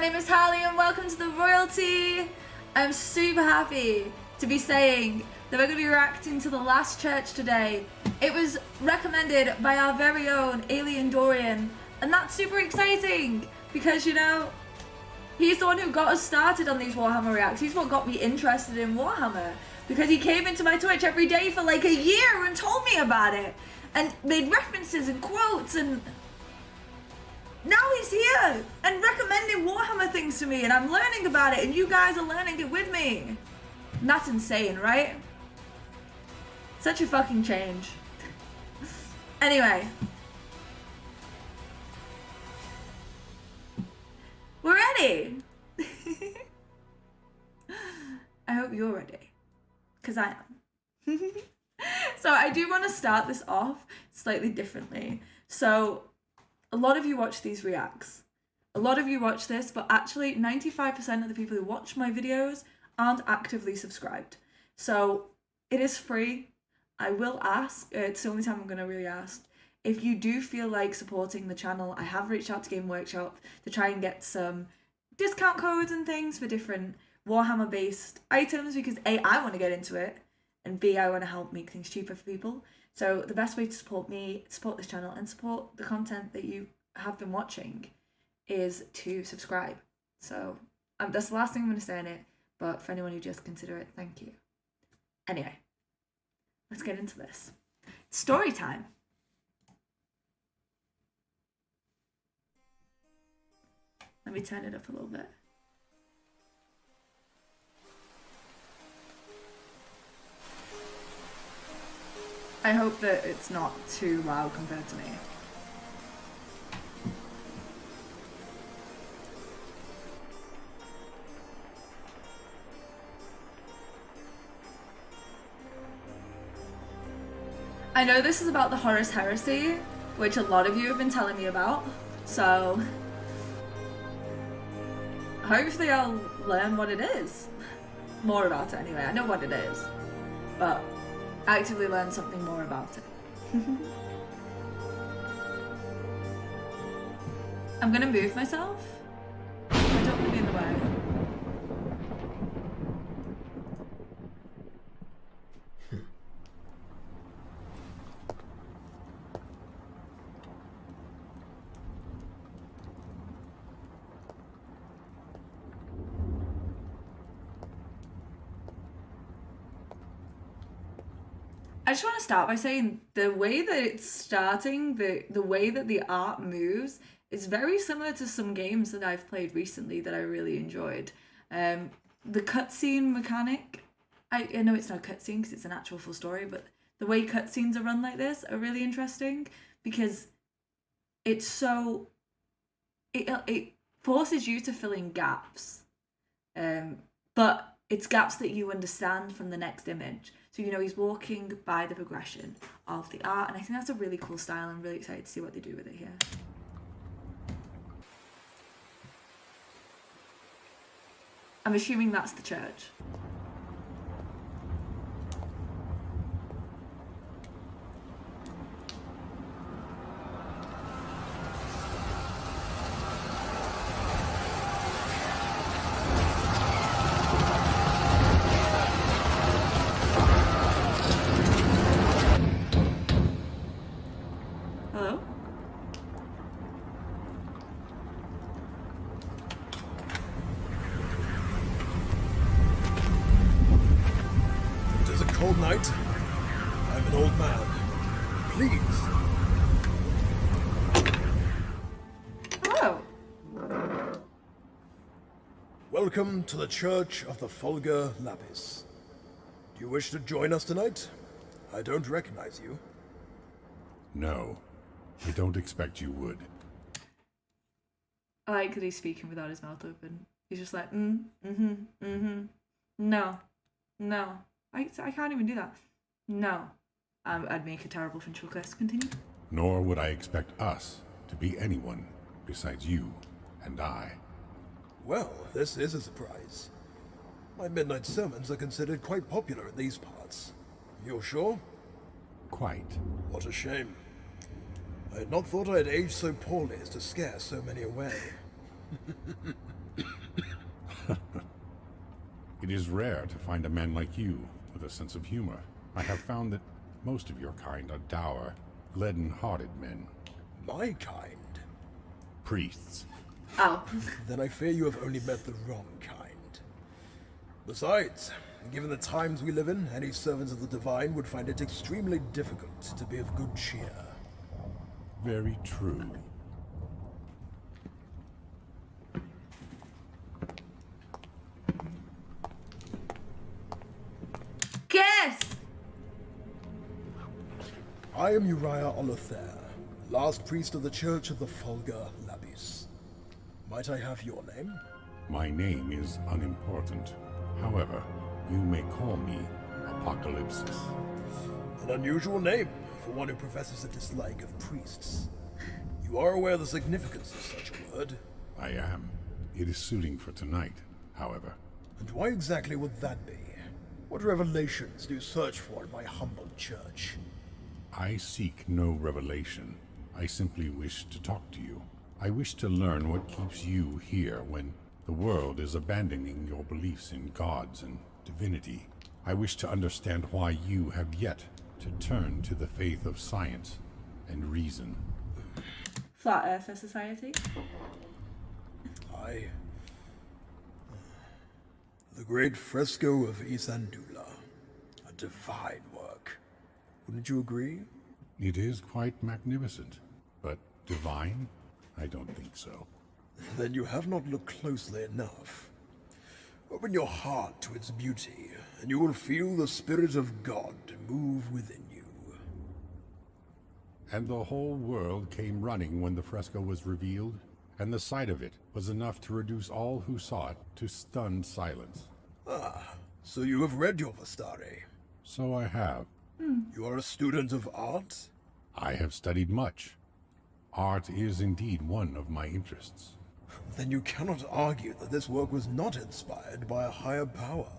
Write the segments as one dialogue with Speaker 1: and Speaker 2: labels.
Speaker 1: name is Harley and welcome to the Royalty. I'm super happy to be saying that we're going to be reacting to The Last Church today. It was recommended by our very own Alien Dorian, and that's super exciting because, you know, he's the one who got us started on these Warhammer reacts. He's what got me interested in Warhammer because he came into my Twitch every day for like a year and told me about it and made references and quotes, and now he's here and recommending Warhammer things to me, and I'm learning about it and you guys are learning it with me. And that's insane, right? Such a fucking change. Anyway. We're ready! I hope you're ready, because I am. So I do want to start this off slightly differently. So a lot of you watch these reacts. A lot of you watch this, but actually 95% of the people who watch my videos aren't actively subscribed. So it is free. I will ask, it's the only time I'm going to really ask, if you do feel like supporting the channel. I have reached out to Game Workshop to try and get some discount codes and things for different Warhammer based items because A, I want to get into it, and B, I want to help make things cheaper for people. So the best way to support me, support this channel, and support the content that you have been watching is to subscribe. So that's the last thing I'm going to say on it, but for anyone who just consider it, thank you. Anyway, let's get into this. Story time. Let me turn it up a little bit. I hope that it's not too loud compared to me. I know this is about the Horus Heresy, which a lot of you have been telling me about, so hopefully I'll learn what it is. More about it anyway. I know what it is, but actively learn something more about it. I'm gonna move myself. I don't want to be in the way. I just want to start by saying the way that it's starting, the way that the art moves is very similar to some games that I've played recently that I really enjoyed. The cutscene mechanic, I know it's not a cutscene because it's an actual full story, but the way cutscenes are run like this are really interesting because it's so, it forces you to fill in gaps, but it's gaps that you understand from the next image. So, you know, he's walking by the progression of the art, and I think that's a really cool style. I'm really excited to see what they do with it here. I'm assuming that's the church.
Speaker 2: Cold night. I'm an old man. Please.
Speaker 1: Hello.
Speaker 2: Welcome to the Church of the Fulgur Lapis. Do you wish to join us tonight? I don't recognize you.
Speaker 3: No, I don't expect you would.
Speaker 1: I like that he's speaking without his mouth open. He's just like, no, no. I can't even do that. No. I'd make a terrible ventriloquist. Continue.
Speaker 3: Nor would I expect us to be anyone besides you and I.
Speaker 2: Well, this is a surprise. My midnight sermons are considered quite popular in these parts. You're sure?
Speaker 3: Quite.
Speaker 2: What a shame. I had not thought I had aged so poorly as to scare so many away.
Speaker 3: It is rare to find a man like you with a sense of humor. I have found that most of your kind are dour, leaden-hearted men.
Speaker 2: My kind?
Speaker 3: Priests.
Speaker 1: Oh.
Speaker 2: Then I fear you have only met the wrong kind. Besides, given the times we live in, any servants of the Divine would find it extremely difficult to be of good cheer.
Speaker 3: Very true.
Speaker 1: Guess!
Speaker 2: I am Uriah Olothair, last priest of the Church of the Fulgur Lapis. Might I have your name?
Speaker 3: My name is unimportant. However, you may call me Apocalypsis.
Speaker 2: An unusual name for one who professes a dislike of priests. You are aware of the significance of such a word?
Speaker 3: I am. It is suiting for tonight, however.
Speaker 2: And why exactly would that be? What revelations do you search for in my humble church?
Speaker 3: I seek no revelation. I simply wish to talk to you. I wish to learn what keeps you here when the world is abandoning your beliefs in gods and divinity. I wish to understand why you have yet to turn to the faith of science and reason.
Speaker 1: Flat Earther Society.
Speaker 2: The great fresco of Isandula. A divine work. Wouldn't you agree?
Speaker 3: It is quite magnificent, but divine? I don't think so.
Speaker 2: Then you have not looked closely enough. Open your heart to its beauty, and you will feel the Spirit of God move within you.
Speaker 3: And the whole world came running when the fresco was revealed, and the sight of it was enough to reduce all who saw it to stunned silence.
Speaker 2: Ah, so you have read your Vastari.
Speaker 3: So I have.
Speaker 2: You are a student of art?
Speaker 3: I have studied much. Art is indeed one of my interests.
Speaker 2: Then you cannot argue that this work was not inspired by a higher power.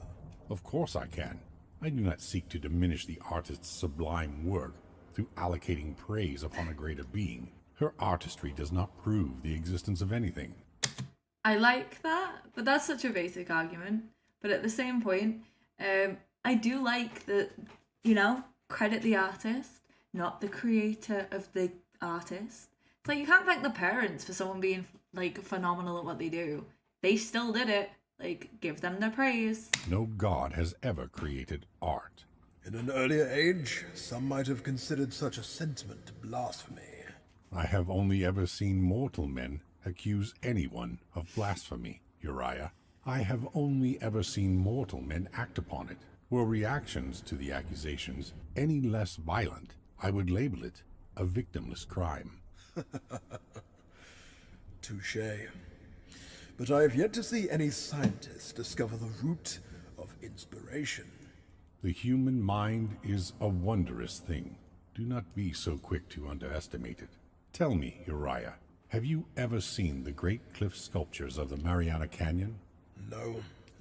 Speaker 3: Of course I can. I do not seek to diminish the artist's sublime work through allocating praise upon a greater being. Her artistry does not prove the existence of anything.
Speaker 1: I like that, but that's such a basic argument. But at the same point, I do like that, credit the artist, not the creator of the artist. It's like you can't thank the parents for someone being phenomenal at what they do. They still did it. Give them their praise.
Speaker 3: No god has ever created art.
Speaker 2: In an earlier age, some might have considered such a sentiment blasphemy.
Speaker 3: I have only ever seen mortal men accuse anyone of blasphemy, Uriah. I have only ever seen mortal men act upon it. Were reactions to the accusations any less violent, I would label it a victimless crime.
Speaker 2: Touché. But I have yet to see any scientist discover the root of inspiration.
Speaker 3: The human mind is a wondrous thing. Do not be so quick to underestimate it. Tell me, Uriah, have you ever seen the great cliff sculptures of the Mariana Canyon?
Speaker 2: No,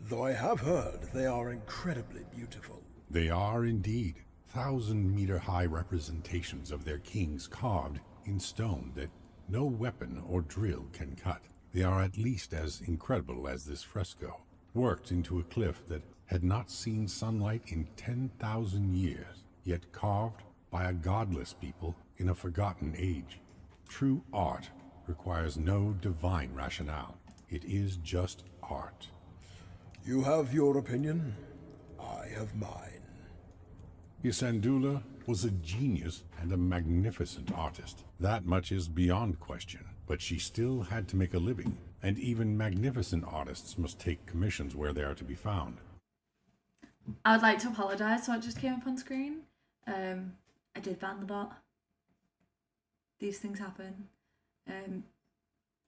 Speaker 2: though I have heard they are incredibly beautiful.
Speaker 3: They are indeed 1,000-meter-high representations of their kings carved in stone that no weapon or drill can cut. They are at least as incredible as this fresco, worked into a cliff that had not seen sunlight in 10,000 years, yet carved by a godless people in a forgotten age. True art requires no divine rationale. It is just art.
Speaker 2: You have your opinion, I have mine.
Speaker 3: Isandula was a genius and a magnificent artist. That much is beyond question. But she still had to make a living, and even magnificent artists must take commissions where they are to be found.
Speaker 1: I would like to apologise for what just came up on screen. I did ban the bot. These things happen.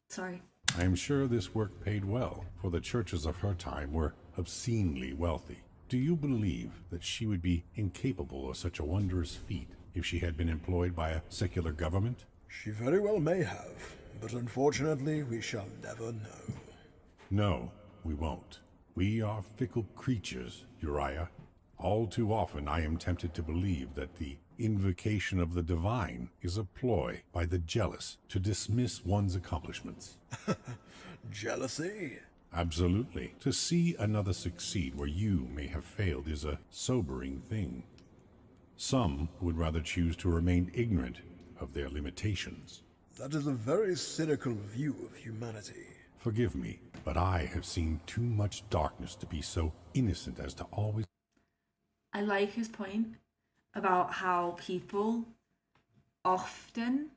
Speaker 1: Sorry.
Speaker 3: I am sure this work paid well, for the churches of her time were obscenely wealthy. Do you believe that she would be incapable of such a wondrous feat if she had been employed by a secular government?
Speaker 2: She very well may have, but unfortunately we shall never know.
Speaker 3: No, we won't. We are fickle creatures, Uriah. All too often I am tempted to believe that the invocation of the divine is a ploy by the jealous to dismiss one's accomplishments.
Speaker 2: Jealousy?
Speaker 3: Absolutely. To see another succeed where you may have failed is a sobering thing. Some would rather choose to remain ignorant of their limitations.
Speaker 2: That is a very cynical view of humanity.
Speaker 3: Forgive me, but I have seen too much darkness to be so innocent as to always...
Speaker 1: I like his point about how people often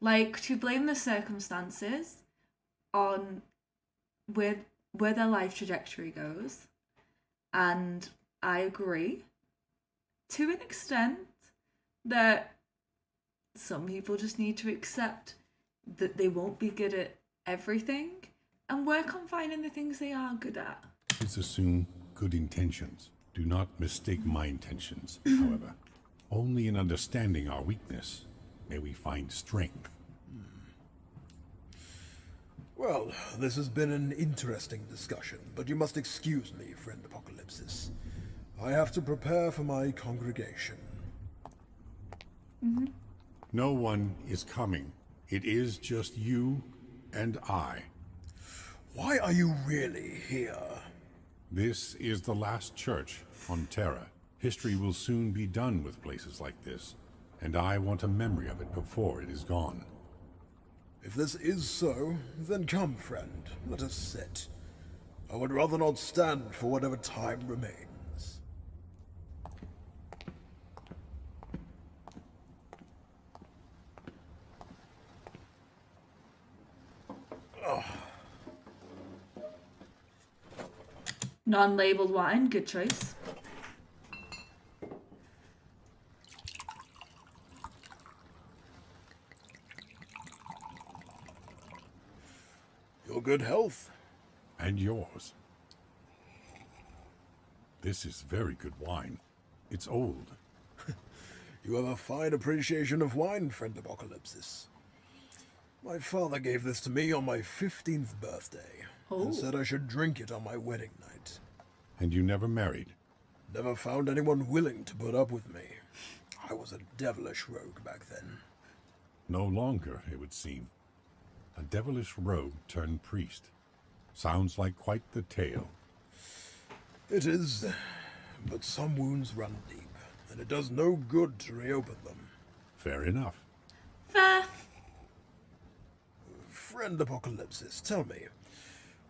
Speaker 1: like to blame the circumstances on where their life trajectory goes. And I agree to an extent that some people just need to accept that they won't be good at everything and work on finding the things they are good at.
Speaker 3: Please assume good intentions. Do not mistake my intentions, however. Only in understanding our weakness may we find strength.
Speaker 2: Well, this has been an interesting discussion, but you must excuse me, friend Apocalypsis. I have to prepare for my congregation.
Speaker 3: No one is coming. It is just you and I.
Speaker 2: Why are you really here?
Speaker 3: This is the last church on Terra. History will soon be done with places like this, and I want a memory of it before it is gone.
Speaker 2: If this is so, then come, friend, let us sit. I would rather not stand for whatever time remains.
Speaker 1: Non-labeled wine, good choice.
Speaker 2: Your good health.
Speaker 3: And yours. This is very good wine. It's old.
Speaker 2: You have a fine appreciation of wine, friend Apocalypsis. My father gave this to me on my 15th birthday, and said I should drink it on my wedding night.
Speaker 3: And you never married?
Speaker 2: Never found anyone willing to put up with me. I was a devilish rogue back then.
Speaker 3: No longer, it would seem. A devilish rogue turned priest. Sounds like quite the tale.
Speaker 2: It is, but some wounds run deep, and it does no good to reopen them.
Speaker 3: Fair enough.
Speaker 1: Fair.
Speaker 2: Friend Apocalypsis, tell me,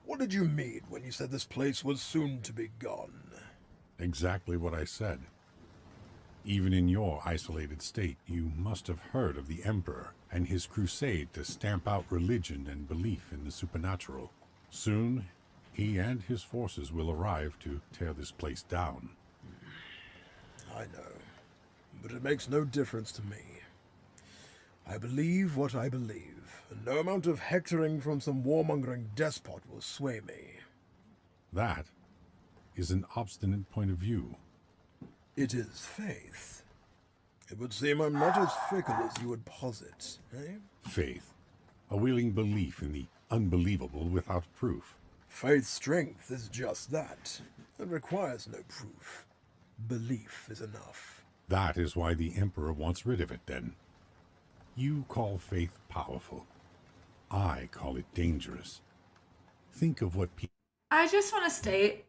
Speaker 2: what did you mean when you said this place was soon to be gone?
Speaker 3: Exactly what I said. Even in your isolated state, you must have heard of the Emperor and his crusade to stamp out religion and belief in the supernatural. Soon, he and his forces will arrive to tear this place down.
Speaker 2: I know, but it makes no difference to me. I believe what I believe, and no amount of hectoring from some warmongering despot will sway me.
Speaker 3: That is an obstinate point of view.
Speaker 2: It is faith. It would seem I'm not as fickle as you would posit, eh?
Speaker 3: Faith. A willing belief in the unbelievable without proof.
Speaker 2: Faith's strength is just that. It requires no proof. Belief is enough.
Speaker 3: That is why the Emperor wants rid of it, then. You call faith powerful. I call it dangerous. Think of what people...
Speaker 1: I just want to state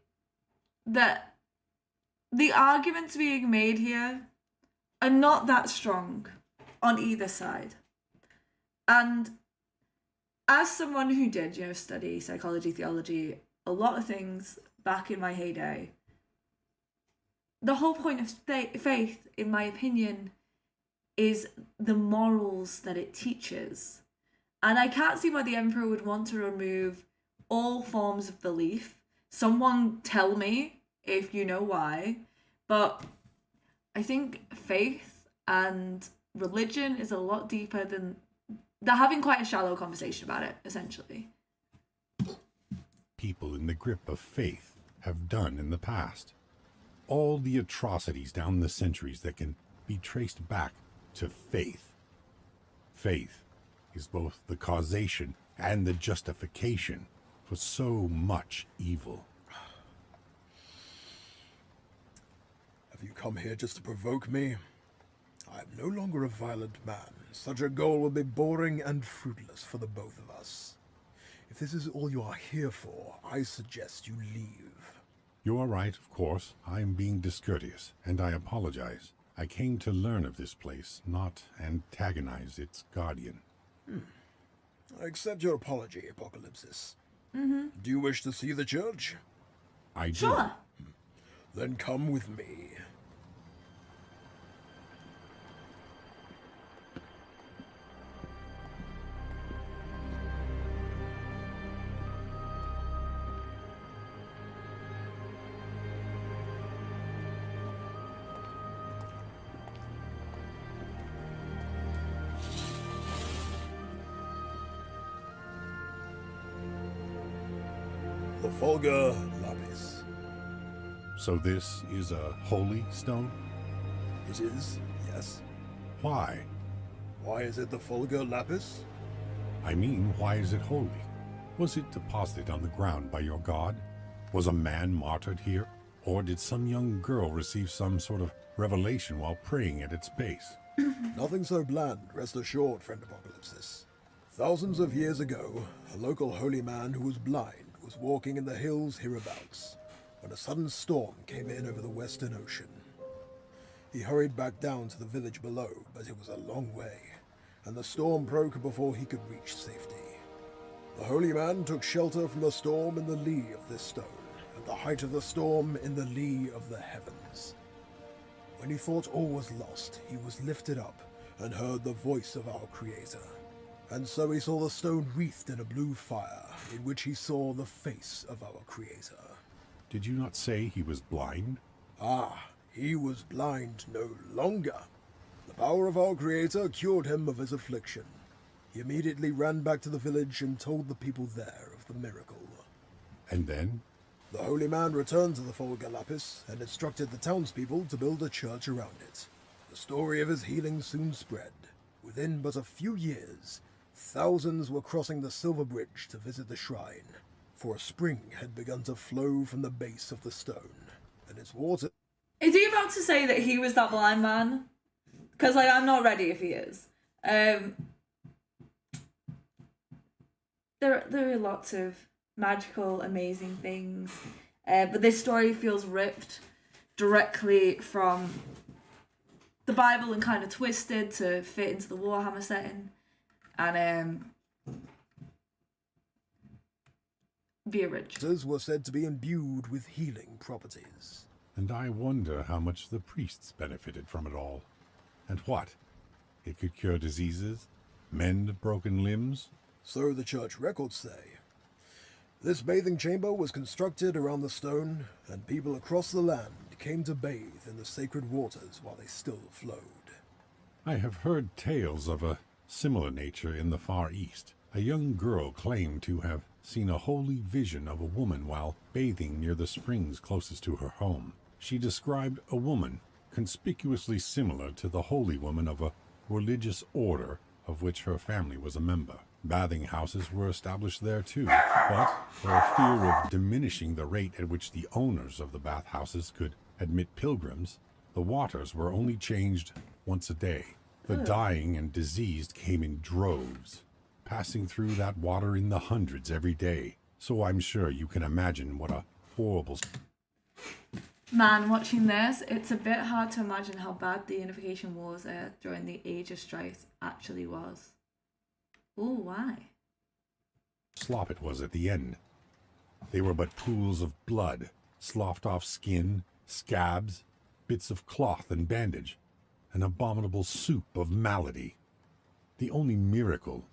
Speaker 1: that the arguments being made here are not that strong on either side. And as someone who did, study psychology, theology, a lot of things back in my heyday, the whole point of faith, in my opinion, is the morals that it teaches. And I can't see why the Emperor would want to remove all forms of belief. Someone tell me if you know why. But I think faith and religion is a lot deeper than... They're having quite a shallow conversation about it, essentially.
Speaker 3: People in the grip of faith have done in the past. All the atrocities down the centuries that can be traced back to faith. Faith is both the causation and the justification for so much evil.
Speaker 2: Have you come here just to provoke me? I am no longer a violent man. Such a goal would be boring and fruitless for the both of us. If this is all you are here for, I suggest you leave.
Speaker 3: You are right, of course. I am being discourteous, and I apologize. I came to learn of this place, not antagonize its guardian.
Speaker 2: I accept your apology, Apocalypsis. Do you wish to see the church?
Speaker 3: I do.
Speaker 1: Sure.
Speaker 2: Then come with me. The Fulgur Lapis.
Speaker 3: So this is a holy stone?
Speaker 2: It is, yes.
Speaker 3: Why?
Speaker 2: Why is it the Fulgur Lapis?
Speaker 3: I mean, why is it holy? Was it deposited on the ground by your god? Was a man martyred here? Or did some young girl receive some sort of revelation while praying at its base?
Speaker 2: Nothing so bland, rest assured, friend Apocalypsis. Thousands of years ago, a local holy man who was blind was walking in the hills hereabouts when a sudden storm came in over the Western Ocean. He hurried back down to the village below, but it was a long way, and the storm broke before he could reach safety. The holy man took shelter from the storm in the lee of this stone, at the height of the storm in the lee of the heavens. When he thought all was lost, he was lifted up and heard the voice of our Creator. And so he saw the stone wreathed in a blue fire, in which he saw the face of our Creator.
Speaker 3: Did you not say he was blind?
Speaker 2: Ah, he was blind no longer. The power of our Creator cured him of his affliction. He immediately ran back to the village and told the people there of the miracle.
Speaker 3: And then?
Speaker 2: The holy man returned to the Fulgur Lapis and instructed the townspeople to build a church around it. The story of his healing soon spread. Within but a few years, thousands were crossing the Silver Bridge to visit the shrine, for a spring had begun to flow from the base of the stone, and its water...
Speaker 1: Is he about to say that he was that blind man? Because, like, I'm not ready if he is. There are lots of magical, amazing things, but this story feels ripped directly from the Bible and kind of twisted to fit into the Warhammer setting, and the original
Speaker 2: were said to be imbued with healing properties.
Speaker 3: And I wonder how much the priests benefited from it all. And what? It could cure diseases? Mend broken limbs?
Speaker 2: So the church records say. This bathing chamber was constructed around the stone, and people across the land came to bathe in the sacred waters while they still flowed.
Speaker 3: I have heard tales of a similar nature in the Far East. A young girl claimed to have seen a holy vision of a woman while bathing near the springs closest to her home. She described a woman conspicuously similar to the holy woman of a religious order of which her family was a member. Bathing houses were established there too, but for a fear of diminishing the rate at which the owners of the bathhouses could admit pilgrims, the waters were only changed once a day. The dying and diseased came in droves, passing through that water in the hundreds every day. So I'm sure you can imagine what a horrible...
Speaker 1: Man, watching this, it's a bit hard to imagine how bad the Unification Wars during the Age of Strife actually was. Ooh, why?
Speaker 3: slop it was at the end. They were but pools of blood, sloughed off skin, scabs, bits of cloth and bandage, an abominable soup of malady. The only miracle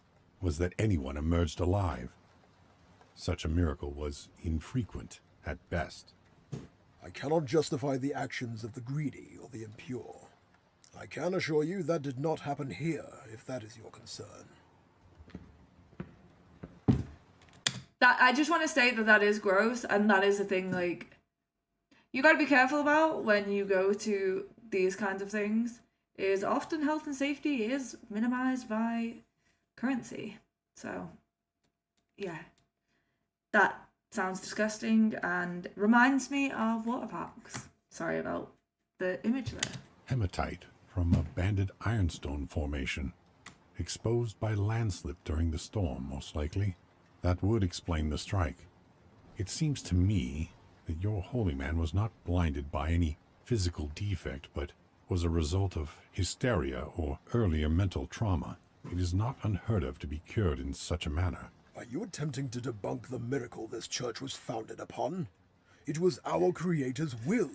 Speaker 3: was that anyone emerged alive. Such a miracle was infrequent at best.
Speaker 2: I cannot justify the actions of the greedy or the impure. I can assure you that did not happen here, if that is your concern.
Speaker 1: That I just want to state that that is gross, and that is a thing, like, you got to be careful about when you go to these kinds of things, is often health and safety is minimized by currency. So, yeah. That sounds disgusting and reminds me of water parks. Sorry about the image there.
Speaker 3: Hematite from a banded ironstone formation, exposed by landslip during the storm, most likely. That would explain the strike. It seems to me that your holy man was not blinded by any physical defect, but was a result of hysteria or earlier mental trauma. It is not unheard of to be cured in such a manner.
Speaker 2: Are you attempting to debunk the miracle this church was founded upon? It was our Creator's will.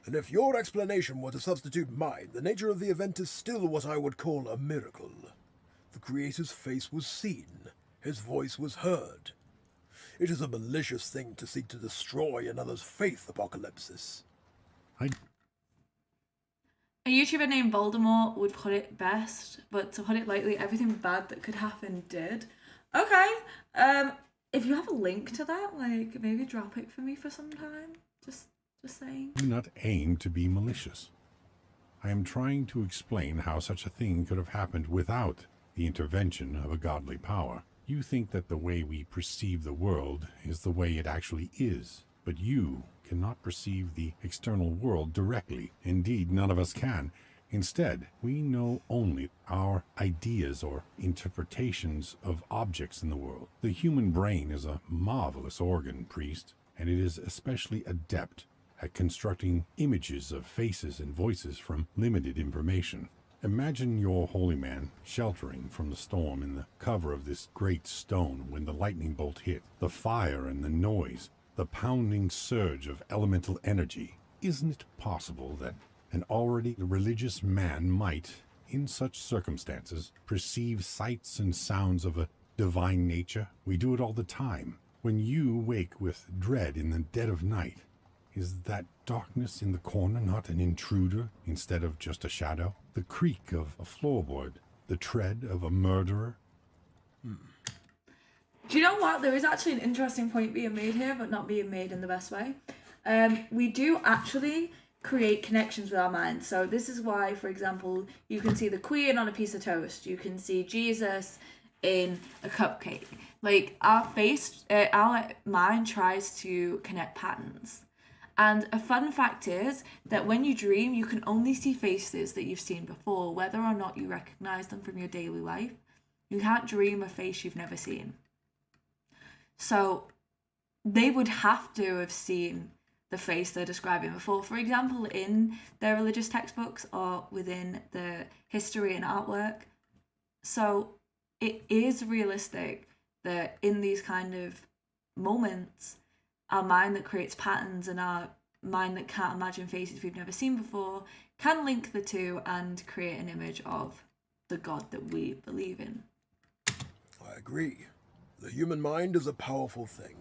Speaker 2: And if your explanation were to substitute mine, the nature of the event is still what I would call a miracle. The Creator's face was seen. His voice was heard. It is a malicious thing to seek to destroy another's faith, Apocalypsis.
Speaker 1: A YouTuber named Voldemort would put it best, but to put it lightly, everything bad that could happen did. Okay, if you have a link to that, like, maybe drop it for me for some time. Just saying.
Speaker 3: I do not aim to be malicious. I am trying to explain how such a thing could have happened without the intervention of a godly power. You think that the way we perceive the world is the way it actually is, but you cannot perceive the external world directly. Indeed, none of us can. Instead, we know only our ideas or interpretations of objects in the world. The human brain is a marvelous organ, priest, and it is especially adept at constructing images of faces and voices from limited information. Imagine your holy man sheltering from the storm in the cover of this great stone when the lightning bolt hit, the fire and the noise, the pounding surge of elemental energy. Isn't it possible that an already religious man might, in such circumstances, perceive sights and sounds of a divine nature? We do it all the time. When you wake with dread in the dead of night, is that darkness in the corner not an intruder instead of just a shadow? The creak of a floorboard, the tread of a murderer?
Speaker 1: Do you know what? There is actually an interesting point being made here, but not being made in the best way. We do actually create connections with our minds. So this is why, for example, you can see the Queen on a piece of toast. You can see Jesus in a cupcake. Like, our mind tries to connect patterns. And a fun fact is that when you dream, you can only see faces that you've seen before, whether or not you recognize them from your daily life. You can't dream a face you've never seen. So they would have to have seen the face they're describing before. For example, in their religious textbooks or within the history and artwork. So it is realistic that in these kind of moments, our mind that creates patterns and our mind that can't imagine faces we've never seen before can link the two and create an image of the God that we believe in.
Speaker 2: I agree. The human mind is a powerful thing.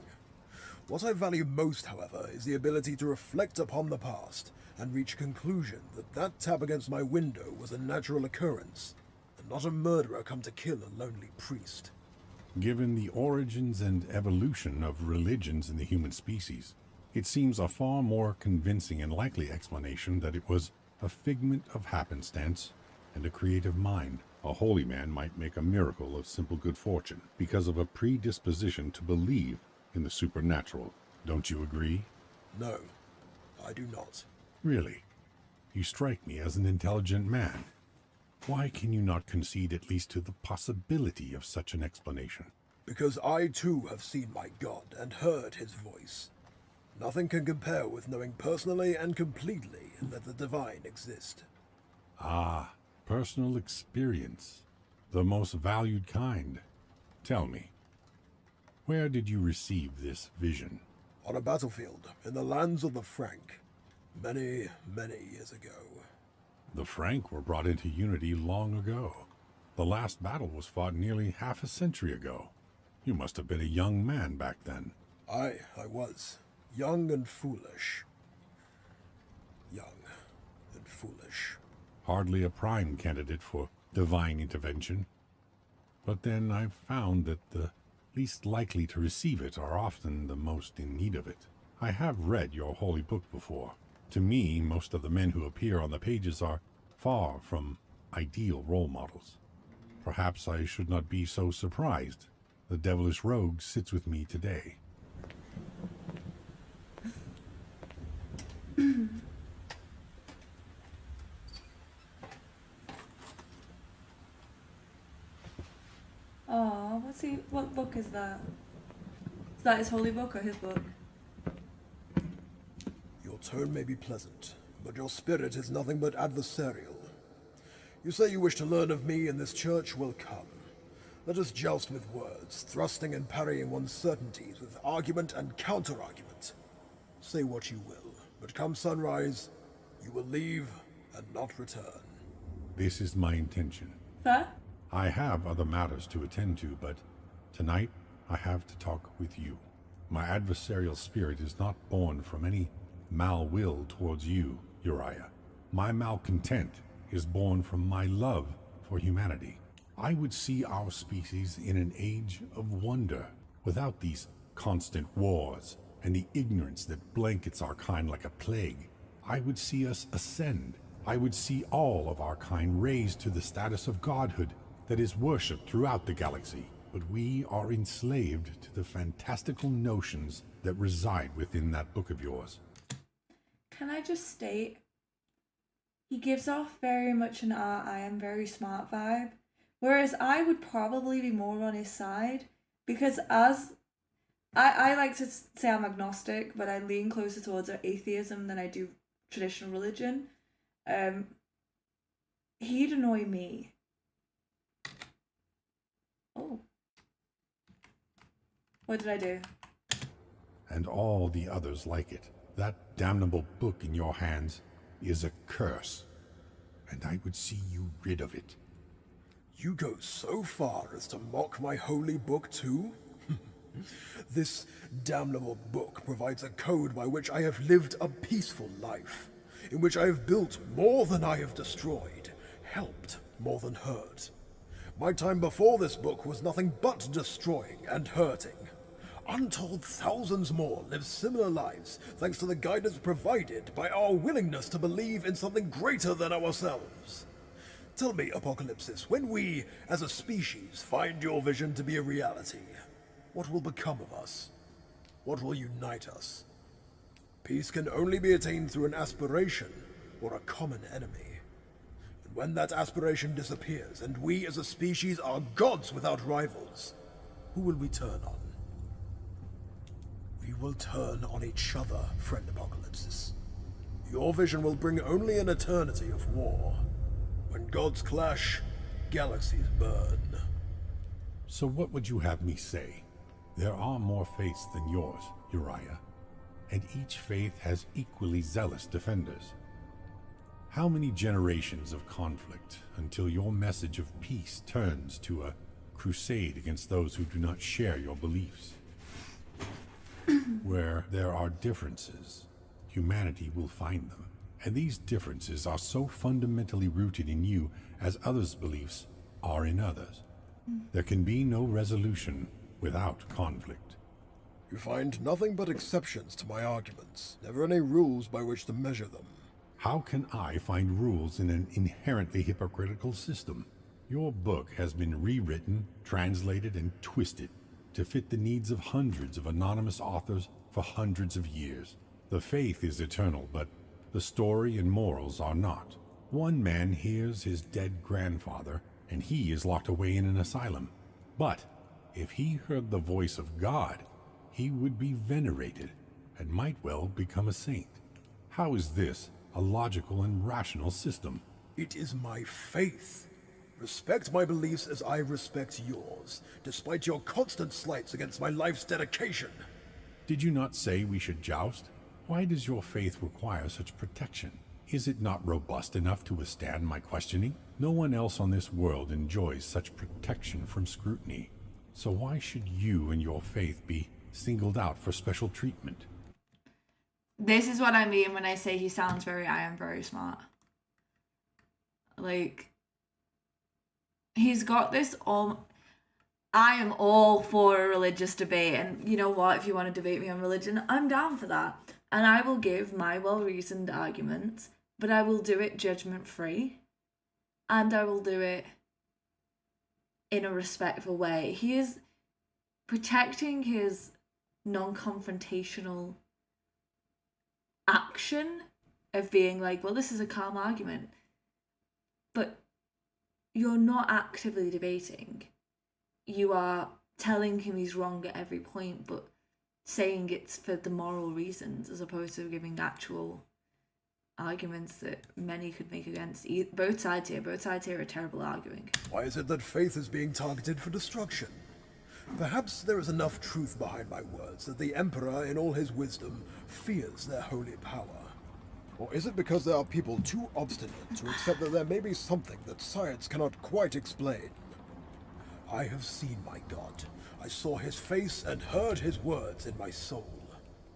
Speaker 2: What I value most, however, is the ability to reflect upon the past and reach a conclusion that that tap against my window was a natural occurrence, and not a murderer come to kill a lonely priest.
Speaker 3: Given the origins and evolution of religions in the human species, it seems a far more convincing and likely explanation that it was a figment of happenstance and a creative mind. A holy man might make a miracle of simple good fortune because of a predisposition to believe in the supernatural. Don't you agree?
Speaker 2: No, I do not.
Speaker 3: Really? You strike me as an intelligent man. Why can you not concede at least to the possibility of such an explanation?
Speaker 2: Because I too have seen my God and heard his voice. Nothing can compare with knowing personally and completely that the divine exist.
Speaker 3: Ah, personal experience. The most valued kind. Tell me, where did you receive this vision?
Speaker 2: On a battlefield in the lands of the Frank, many, many years ago.
Speaker 3: The Frank were brought into unity long ago. The last battle was fought nearly half a century ago. You must have been a young man back then.
Speaker 2: I was. Young and foolish. Young and foolish.
Speaker 3: Hardly a prime candidate for divine intervention. But then I've found that the least likely to receive it are often the most in need of it. I have read your holy book before. To me, most of the men who appear on the pages are far from ideal role models. Perhaps I should not be so surprised. The devilish rogue sits with me today.
Speaker 1: Oh, what book is that? Is that his holy book or his book?
Speaker 2: Your tone may be pleasant, but your spirit is nothing but adversarial. You say you wish to learn of me, and this church will come. Let us joust with words, thrusting and parrying one's certainties with argument and counter-argument. Say what you will, but come sunrise, you will leave and not return.
Speaker 3: This is my intention.
Speaker 1: Fair?
Speaker 3: I have other matters to attend to, but tonight I have to talk with you. My adversarial spirit is not born from any mal-will towards you, Uriah. My malcontent is born from my love for humanity. I would see our species in an age of wonder, without these constant wars and the ignorance that blankets our kind like a plague. I would see us ascend. I would see all of our kind raised to the status of godhood that is worshipped throughout the galaxy. But we are enslaved to the fantastical notions that reside within that book of yours.
Speaker 1: Can I just state, he gives off very much an I am very smart vibe, whereas I would probably be more on his side, because as I like to say I'm agnostic, but I lean closer towards atheism than I do traditional religion. He'd annoy me. Oh. What did I do?
Speaker 3: And all the others like it. That damnable book in your hands is a curse, and I would see you rid of it.
Speaker 2: You go so far as to mock my holy book too? This damnable book provides a code by which I have lived a peaceful life, in which I have built more than I have destroyed, helped more than hurt. My time before this book was nothing but destroying and hurting. Untold thousands more live similar lives thanks to the guidance provided by our willingness to believe in something greater than ourselves. Tell me, Apocalypsis, when we, as a species, find your vision to be a reality, what will become of us? What will unite us? Peace can only be attained through an aspiration or a common enemy. And when that aspiration disappears and we as a species are gods without rivals, who will we turn on? We will turn on each other, friend Apocalypsis. Your vision will bring only an eternity of war. When gods clash, galaxies burn.
Speaker 3: So what would you have me say? There are more faiths than yours, Uriah, and each faith has equally zealous defenders. How many generations of conflict until your message of peace turns to a crusade against those who do not share your beliefs? Where there are differences, humanity will find them. And these differences are so fundamentally rooted in you as others' beliefs are in others. There can be no resolution without conflict.
Speaker 2: You find nothing but exceptions to my arguments, never any rules by which to measure them.
Speaker 3: How can I find rules in an inherently hypocritical system? Your book has been rewritten, translated, and twisted to fit the needs of hundreds of anonymous authors for hundreds of years. The faith is eternal, but the story and morals are not. One man hears his dead grandfather, and he is locked away in an asylum. But if he heard the voice of God, he would be venerated and might well become a saint. How is this a logical and rational system?
Speaker 2: It is my faith. Respect my beliefs as I respect yours, despite your constant slights against my life's dedication.
Speaker 3: Did you not say we should joust? Why does your faith require such protection? Is it not robust enough to withstand my questioning? No one else on this world enjoys such protection from scrutiny. So why should you and your faith be singled out for special treatment?
Speaker 1: This is what I mean when I say he sounds very I am very smart. Like, he's got this I am all for a religious debate, and you know what, if you want to debate me on religion, I'm down for that. And I will give my well-reasoned arguments, but I will do it judgment-free. And I will do it in a respectful way. He is protecting his non-confrontational action of being like, well, this is a calm argument. But you're not actively debating. You are telling him he's wrong at every point, but saying it's for the moral reasons as opposed to giving actual arguments that many could make against both sides here. Both sides here are terrible arguing.
Speaker 2: Why is it that faith is being targeted for destruction? Perhaps there is enough truth behind my words that the Emperor, in all his wisdom, fears their holy power. Or is it because there are people too obstinate to accept that there may be something that science cannot quite explain? I have seen my God. I saw his face and heard his words in my soul.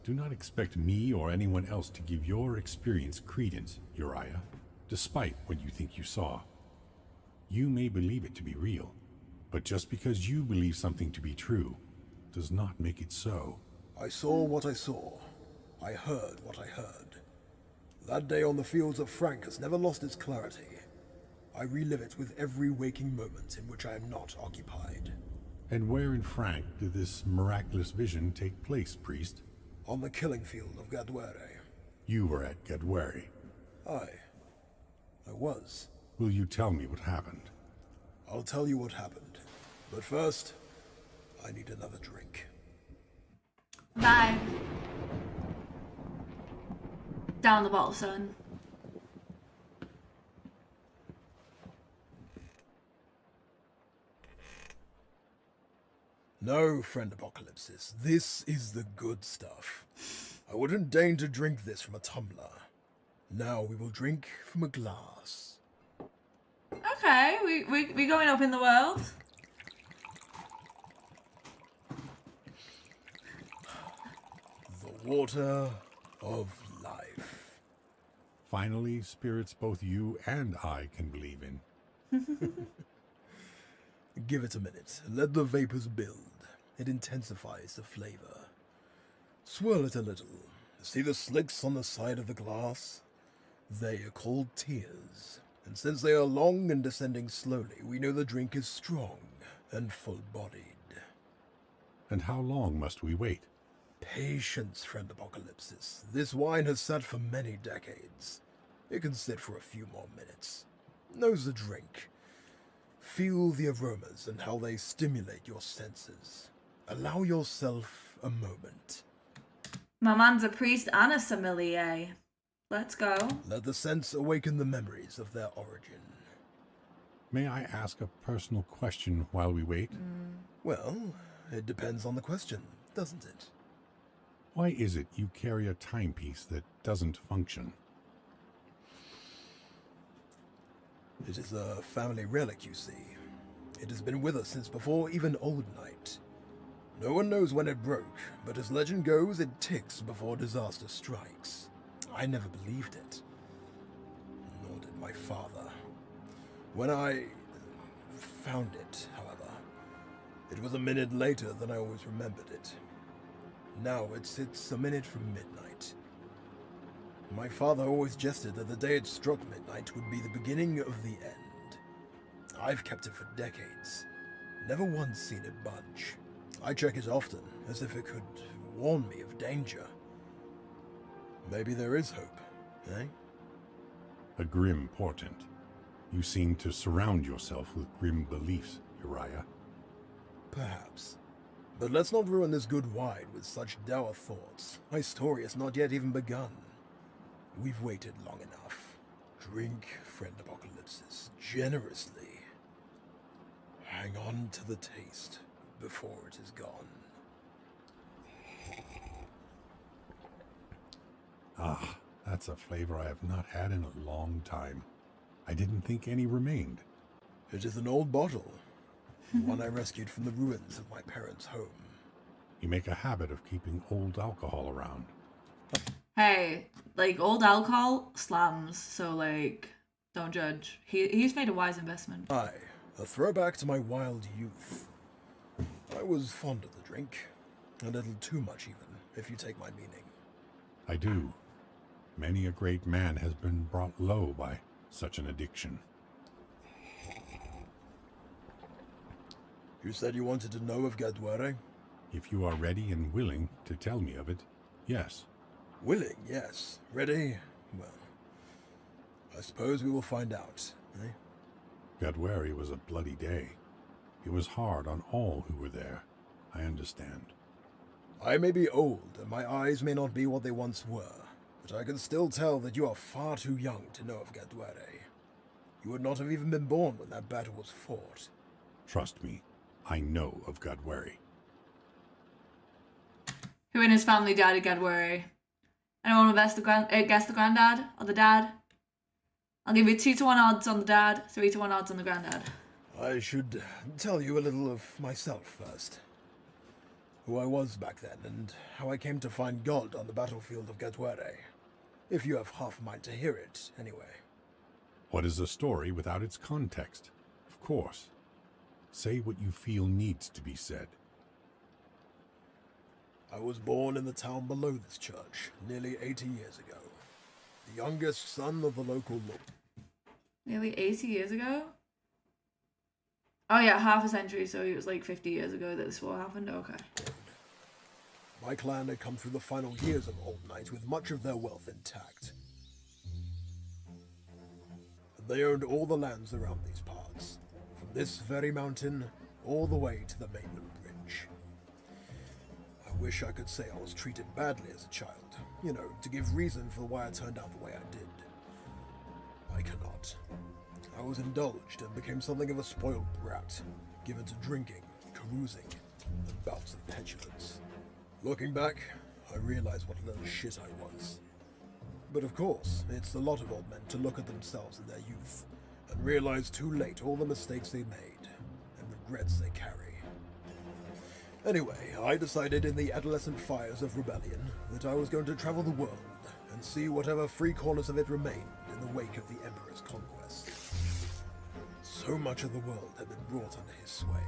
Speaker 3: Do not expect me or anyone else to give your experience credence, Uriah, despite what you think you saw. You may believe it to be real, but just because you believe something to be true does not make it so.
Speaker 2: I saw what I saw. I heard what I heard. That day on the fields of Frank has never lost its clarity. I relive it with every waking moment in which I am not occupied.
Speaker 3: And where in Frank did this miraculous vision take place, priest?
Speaker 2: On the killing field of Gaduare.
Speaker 3: You were at Gaduare.
Speaker 2: I was.
Speaker 3: Will you tell me what happened?
Speaker 2: I'll tell you what happened. But first, I need another drink.
Speaker 1: Bye. Down the bottle, son.
Speaker 2: No, friend Apocalypsis, this is the good stuff. I wouldn't deign to drink this from a tumbler. Now we will drink from a glass.
Speaker 1: Okay, we going up in the world.
Speaker 2: The water of life.
Speaker 3: Finally, spirits both you and I can believe in.
Speaker 2: Give it a minute, and let the vapors build. It intensifies the flavor. Swirl it a little. See the slicks on the side of the glass? They are called tears. And since they are long and descending slowly, we know the drink is strong and full-bodied.
Speaker 3: And how long must we wait?
Speaker 2: Patience, friend Apocalypsis. This wine has sat for many decades. It can sit for a few more minutes. Nose the drink. Feel the aromas and how they stimulate your senses. Allow yourself a moment.
Speaker 1: My man's a priest and a sommelier. Let's go.
Speaker 2: Let the scents awaken the memories of their origin.
Speaker 3: May I ask a personal question while we wait?
Speaker 2: Well, it depends on the question, doesn't it?
Speaker 3: Why is it you carry a timepiece that doesn't function?
Speaker 2: It is a family relic, you see. It has been with us since before even Old Night. No one knows when it broke, but as legend goes, it ticks before disaster strikes. I never believed it. Nor did my father. When I found it, however, it was a minute later than I always remembered it. Now it sits a minute from midnight. My father always jested that the day it struck midnight would be the beginning of the end. I've kept it for decades. Never once seen it budge. I check it often, as if it could warn me of danger. Maybe there is hope, eh?
Speaker 3: A grim portent. You seem to surround yourself with grim beliefs, Uriah.
Speaker 2: Perhaps. But let's not ruin this good wine with such dour thoughts. My story has not yet even begun. We've waited long enough. Drink, friend Apocalypsis, generously. Hang on to the taste before it is gone.
Speaker 3: Ah, that's a flavor I have not had in a long time. I didn't think any remained.
Speaker 2: It is an old bottle. One I rescued from the ruins of my parents' home.
Speaker 3: You make a habit of keeping old alcohol around.
Speaker 1: Hey, like, old alcohol slams, so, like, don't judge. He's made a wise investment.
Speaker 2: Aye, a throwback to my wild youth. I was fond of the drink. A little too much even, if you take my meaning.
Speaker 3: I do. Many a great man has been brought low by such an addiction.
Speaker 2: You said you wanted to know of Gaduare?
Speaker 3: If you are ready and willing to tell me of it, yes.
Speaker 2: Willing, yes. Ready? Well, I suppose we will find out, eh?
Speaker 3: Gaduare was a bloody day. It was hard on all who were there, I understand.
Speaker 2: I may be old, and my eyes may not be what they once were, but I can still tell that you are far too young to know of Gaduare. You would not have even been born when that battle was fought.
Speaker 3: Trust me, I know of Gaduare.
Speaker 1: Who in his family died at Gaduare? Anyone will guess the granddad or the dad? I'll give you 2-1 odds on the dad, 3-1 odds on the granddad.
Speaker 2: I should tell you a little of myself first. Who I was back then, and how I came to find God on the battlefield of Gaduare. If you have half a mind to hear it, anyway.
Speaker 3: What is a story without its context? Of course. Say what you feel needs to be said.
Speaker 2: I was born in the town below this church, nearly 80 years ago. The youngest son of the local lord.
Speaker 1: Nearly 80 years ago? Oh yeah, half a century, so it was like 50 years ago that this war happened? Okay.
Speaker 2: My clan had come through the final years of Old Night with much of their wealth intact. They owned all the lands around these parts, from this very mountain all the way to the mainland bridge. I wish I could say I was treated badly as a child, to give reason for why I turned out the way I did. I cannot. I was indulged and became something of a spoiled brat, given to drinking, carousing, and bouts of petulance. Looking back, I realize what a little shit I was. But of course, it's the lot of old men to look at themselves in their youth and realize too late all the mistakes they made and regrets they carry. Anyway, I decided in the adolescent fires of rebellion that I was going to travel the world and see whatever free corners of it remained in the wake of the Emperor's conquest. So much of the world had been brought under his sway,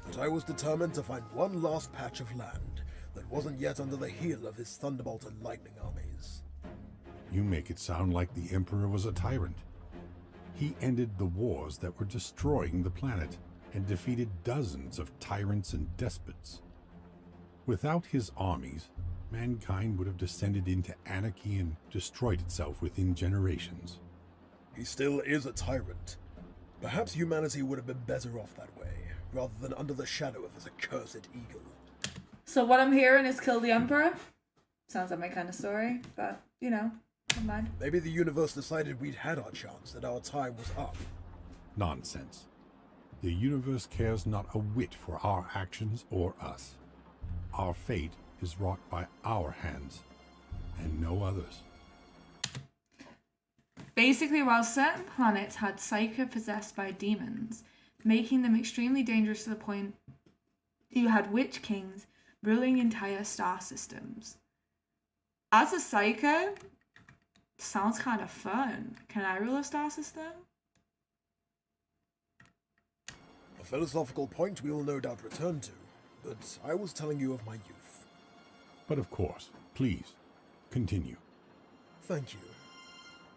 Speaker 2: that I was determined to find one last patch of land that wasn't yet under the heel of his thunderbolt and lightning armies.
Speaker 3: You make it sound like the Emperor was a tyrant. He ended the wars that were destroying the planet and defeated dozens of tyrants and despots. Without his armies, mankind would have descended into anarchy and destroyed itself within generations.
Speaker 2: He still is a tyrant. Perhaps humanity would have been better off that way, rather than under the shadow of his accursed eagle.
Speaker 1: So what I'm hearing is kill the Emperor? Sounds like my kind of story, but, never mind.
Speaker 2: Maybe the universe decided we'd had our chance, that our time was up.
Speaker 3: Nonsense. The universe cares not a whit for our actions or us. Our fate is wrought by our hands, and no others.
Speaker 1: Basically, while certain planets had Psyche possessed by demons, making them extremely dangerous to the point you had witch kings ruling entire star systems. As a Psyche, sounds kind of fun. Can I rule a star system?
Speaker 2: A philosophical point we will no doubt return to, but I was telling you of my youth.
Speaker 3: But of course, please, continue.
Speaker 2: Thank you.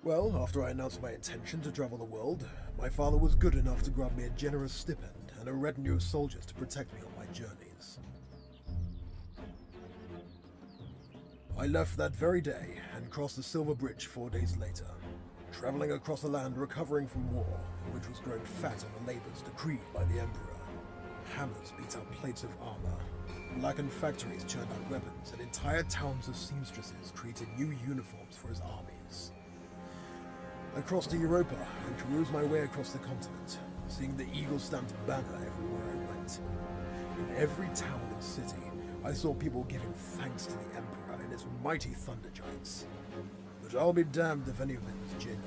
Speaker 2: Well, after I announced my intention to travel the world, my father was good enough to grant me a generous stipend and a retinue of soldiers to protect me on my journeys. I left that very day and crossed the Silver Bridge 4 days later, traveling across a land recovering from war, which was growing fat on the labors decreed by the Emperor. Hammers beat up plates of armor, blackened factories churned out weapons, and entire towns of seamstresses created new uniforms for his armies. I crossed to Europa and cruised my way across the continent, seeing the eagle-stamped banner everywhere I went. In every town and city, I saw people giving thanks to the Emperor and his mighty thunder giants. But I'll be damned if any of it was genuine.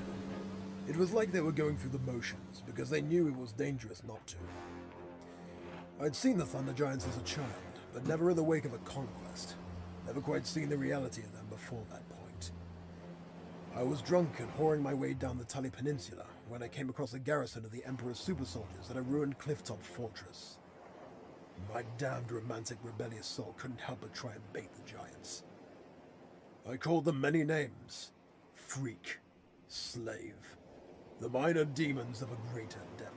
Speaker 2: It was like they were going through the motions, because they knew it was dangerous not to. I'd seen the thunder giants as a child, but never in the wake of a conquest. Never quite seen the reality of them before that point. I was drunk and whoring my way down the Tully Peninsula when I came across a garrison of the Emperor's super soldiers at a ruined clifftop fortress. My damned romantic rebellious soul couldn't help but try and bait the giants. I called them many names. Freak, slave, the minor demons of a greater devil.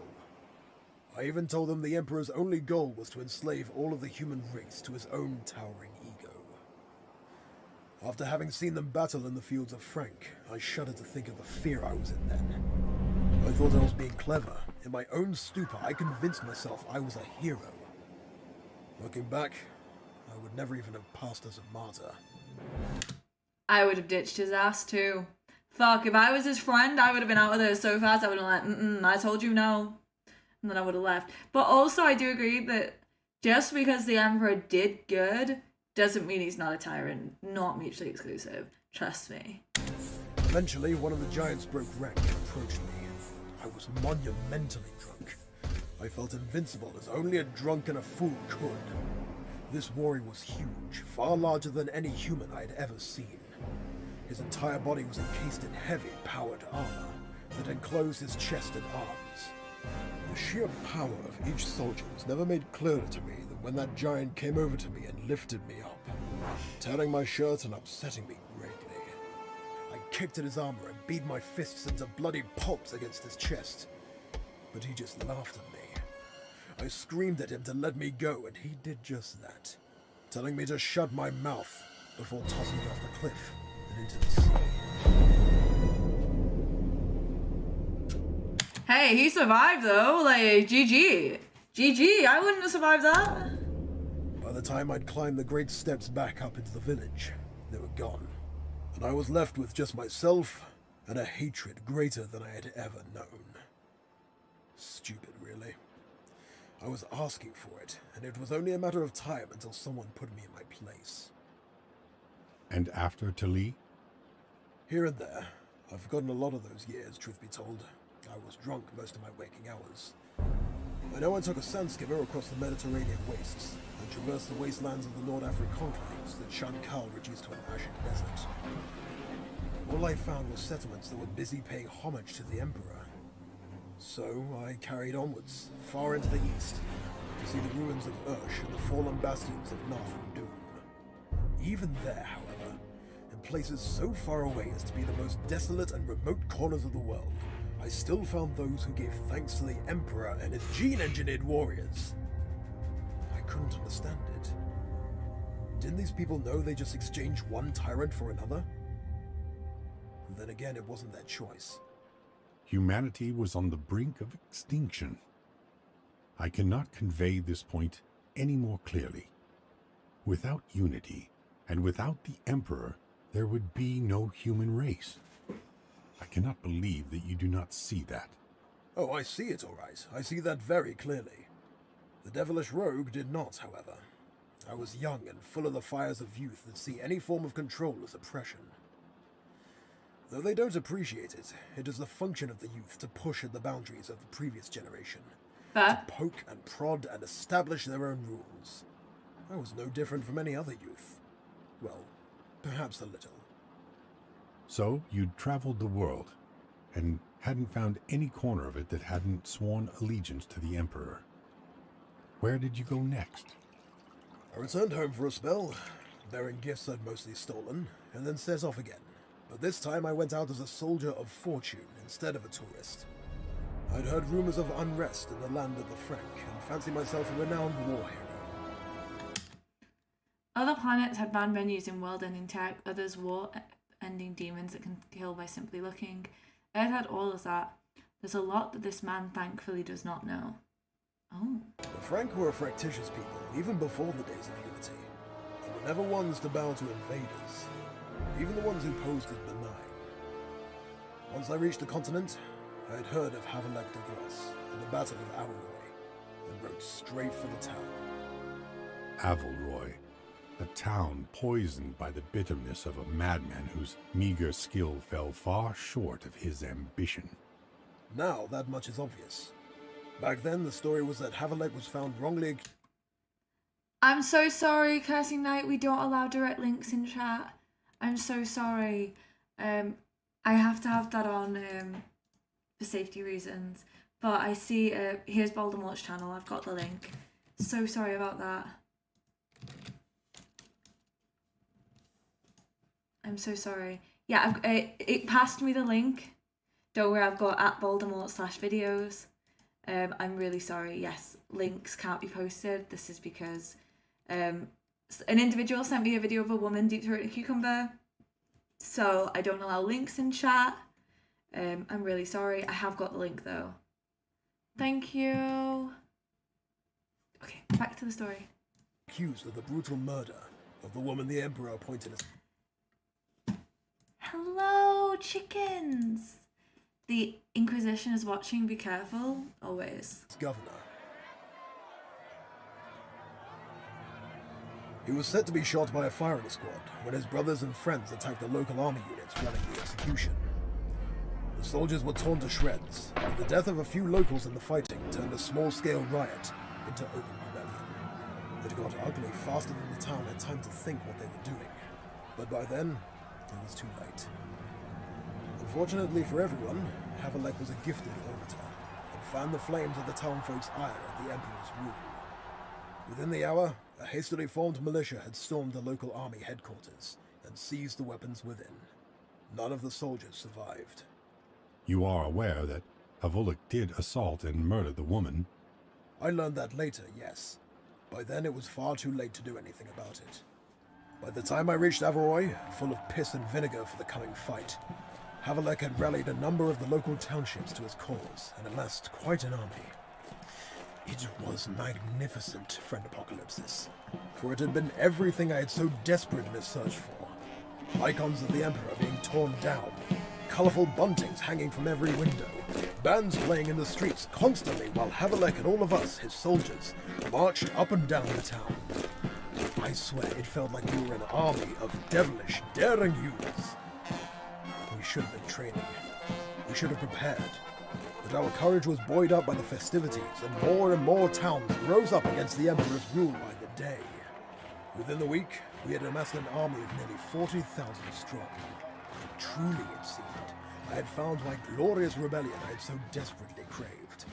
Speaker 2: I even told them the Emperor's only goal was to enslave all of the human race to his own towering ego. After having seen them battle in the fields of Frank, I shuddered to think of the fear I was in then. I thought I was being clever. In my own stupor, I convinced myself I was a hero. Looking back, I would never even have passed as a martyr.
Speaker 1: I would have ditched his ass too. Fuck, if I was his friend, I would have been out of there so fast. I would have been like, I told you no. And then I would have left. But also, I do agree that just because the Emperor did good doesn't mean he's not a tyrant. Not mutually exclusive. Trust me.
Speaker 2: Eventually, one of the giants broke rank and approached me. I was monumentally drunk. I felt invincible as only a drunk and a fool could. This warrior was huge, far larger than any human I had ever seen. His entire body was encased in heavy, powered armor that enclosed his chest and arms. The sheer power of each soldier was never made clearer to me than when that giant came over to me and lifted me up, tearing my shirt and upsetting me greatly. I kicked at his armor and beat my fists into bloody pulps against his chest, but he just laughed at me. I screamed at him to let me go, and he did just that, telling me to shut my mouth before tossing me off the cliff and into the sea.
Speaker 1: Hey, he survived though. Like, GG. GG, I wouldn't have survived that.
Speaker 2: By the time I'd climbed the great steps back up into the village, they were gone, and I was left with just myself and a hatred greater than I had ever known. Stupid, really. I was asking for it, and it was only a matter of time until someone put me in my place.
Speaker 3: And after Tali?
Speaker 2: Here and there. I've forgotten a lot of those years, truth be told. I was drunk most of my waking hours. I know I took a sand skimmer across the Mediterranean wastes, and traversed the wastelands of the North African conclaves that Shankal reduced to an arid desert. All I found were settlements that were busy paying homage to the Emperor. So I carried onwards, far into the east, to see the ruins of Ursh and the fallen bastions of Nath and Doom. Even there, however, in places so far away as to be the most desolate and remote corners of the world, I still found those who gave thanks to the Emperor and his gene-engineered warriors. I couldn't understand it. Didn't these people know they just exchanged one tyrant for another? And then again, it wasn't their choice.
Speaker 3: Humanity was on the brink of extinction. I cannot convey this point any more clearly. Without unity, and without the Emperor, there would be no human race. I cannot believe that you do not see that.
Speaker 2: Oh, I see it all right. I see that very clearly. The devilish rogue did not, however. I was young and full of the fires of youth that see any form of control as oppression. Though they don't appreciate it, it is the function of the youth to push at the boundaries of the previous generation. To poke and prod and establish their own rules. I was no different from any other youth. Well, perhaps a little.
Speaker 3: So you'd traveled the world, and hadn't found any corner of it that hadn't sworn allegiance to the Emperor. Where did you go next?
Speaker 2: I returned home for a spell, bearing gifts I'd mostly stolen, and then set off again. But this time I went out as a soldier of fortune instead of a tourist. I'd heard rumors of unrest in the land of the Frank, and fancied myself a renowned war hero.
Speaker 1: Other planets had banned menus in world-ending tech, others war-ending demons that can kill by simply looking. Earth had all of that. There's a lot that this man thankfully does not know. Oh.
Speaker 2: The Frank were a fractious people, even before the days of unity. They were never ones to bow to invaders, even the ones who posed as benign. Once I reached the continent, I had heard of Havelek de Gros and the Battle of Avalroy, and rode straight for the town.
Speaker 3: Avalroy, a town poisoned by the bitterness of a madman whose meager skill fell far short of his ambition.
Speaker 2: Now that much is obvious. Back then, the story was that Havelek was found wrongly.
Speaker 1: I'm so sorry, Cursing Knight. We don't allow direct links in chat. I'm so sorry. I have to have that on for safety reasons. But I see, here's Voldemort's channel. I've got the link. So sorry about that. I'm so sorry. Yeah, it passed me the link. Don't worry, I've got at Voldemort/videos. I'm really sorry. Yes, links can't be posted. This is because an individual sent me a video of a woman deep throating a cucumber. So I don't allow links in chat. I'm really sorry. I have got the link though. Thank you. Okay, back to the story.
Speaker 2: accused of the brutal murder of the woman the Emperor appointed as...
Speaker 1: Hello, chickens! The Inquisition is watching, be careful, always.
Speaker 2: Governor. He was set to be shot by a firing squad when his brothers and friends attacked the local army units running the execution. The soldiers were torn to shreds, and the death of a few locals in the fighting turned a small-scale riot into open rebellion. It got ugly faster than the town had time to think what they were doing, but by then, it was too late. Unfortunately for everyone, Havelek was a gifted orator, and fanned the flames of the townfolk's ire at the Emperor's rule. Within the hour, a hastily formed militia had stormed the local army headquarters and seized the weapons within. None of the soldiers survived.
Speaker 3: You are aware that Havelek did assault and murder the woman?
Speaker 2: I learned that later, yes. By then it was far too late to do anything about it. By the time I reached Gaduare, full of piss and vinegar for the coming fight, Havelek had rallied a number of the local townships to his cause and amassed quite an army. It was magnificent, friend Apocalypsis, for it had been everything I had so desperately searched for. Icons of the Emperor being torn down, colourful buntings hanging from every window, bands playing in the streets constantly while Havelek and all of us, his soldiers, marched up and down the town. I swear it felt like we were an army of devilish, daring youths. We should have been training. We should have prepared. But our courage was buoyed up by the festivities, and more towns rose up against the Emperor's rule by the day. Within the week, we had amassed an army of nearly 40,000 strong. Truly, it seemed, I had found my glorious rebellion I had so desperately craved.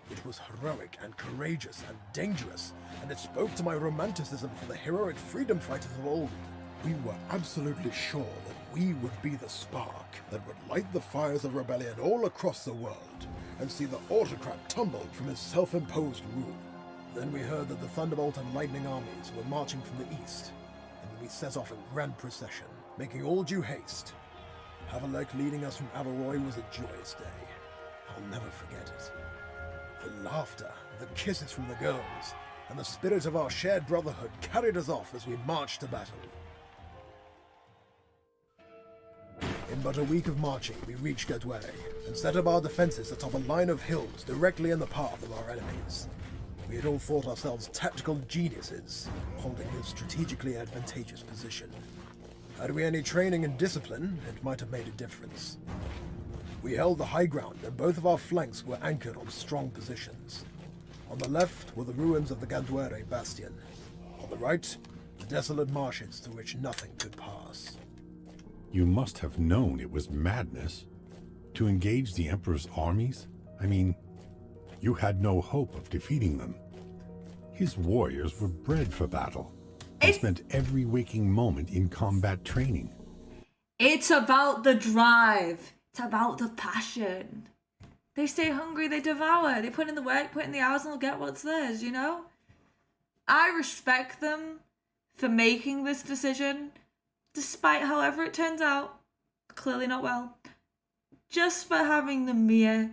Speaker 2: It was heroic and courageous and dangerous, and it spoke to my romanticism for the heroic freedom fighters of old. We were absolutely sure that we would be the spark that would light the fires of rebellion all across the world, and see the autocrat tumble from his self-imposed rule. Then we heard that the Thunderbolt and Lightning armies were marching from the east, and we set off in grand procession, making all due haste. Havelek leading us from Gaduare was a joyous day. I'll never forget it. The laughter, the kisses from the girls, and the spirit of our shared brotherhood carried us off as we marched to battle. In but a week of marching, we reached Gaduare and set up our defenses atop a line of hills directly in the path of our enemies. We had all thought ourselves tactical geniuses, holding this strategically advantageous position. Had we any training and discipline, it might have made a difference. We held the high ground, and both of our flanks were anchored on strong positions. On the left were the ruins of the Gaduare bastion. On the right, the desolate marshes through which nothing could pass.
Speaker 3: You must have known it was madness to engage the Emperor's armies. I mean, you had no hope of defeating them. His warriors were bred for battle and spent every waking moment in combat training.
Speaker 1: It's about the drive. It's about the passion. They stay hungry, they devour. They put in the work, put in the hours, and they'll get what's theirs, you know? I respect them for making this decision, despite however it turns out, clearly not well, just for having the mere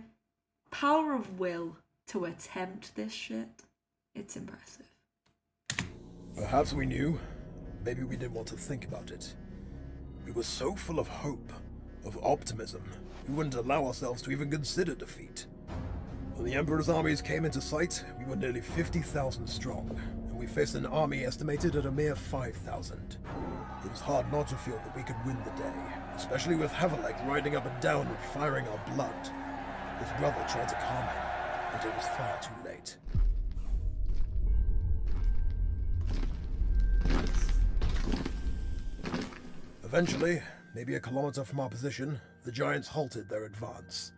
Speaker 1: power of will to attempt this shit. It's impressive.
Speaker 2: Perhaps we knew. Maybe we didn't want to think about it. We were so full of hope, of optimism, we wouldn't allow ourselves to even consider defeat. When the Emperor's armies came into sight, we were nearly 50,000 strong, and we faced an army estimated at a mere 5,000. It was hard not to feel that we could win the day, especially with Havelek riding up and down and firing our blood. His brother tried to calm him, but it was far too late. Eventually, maybe a kilometer from our position, the giants halted their advance.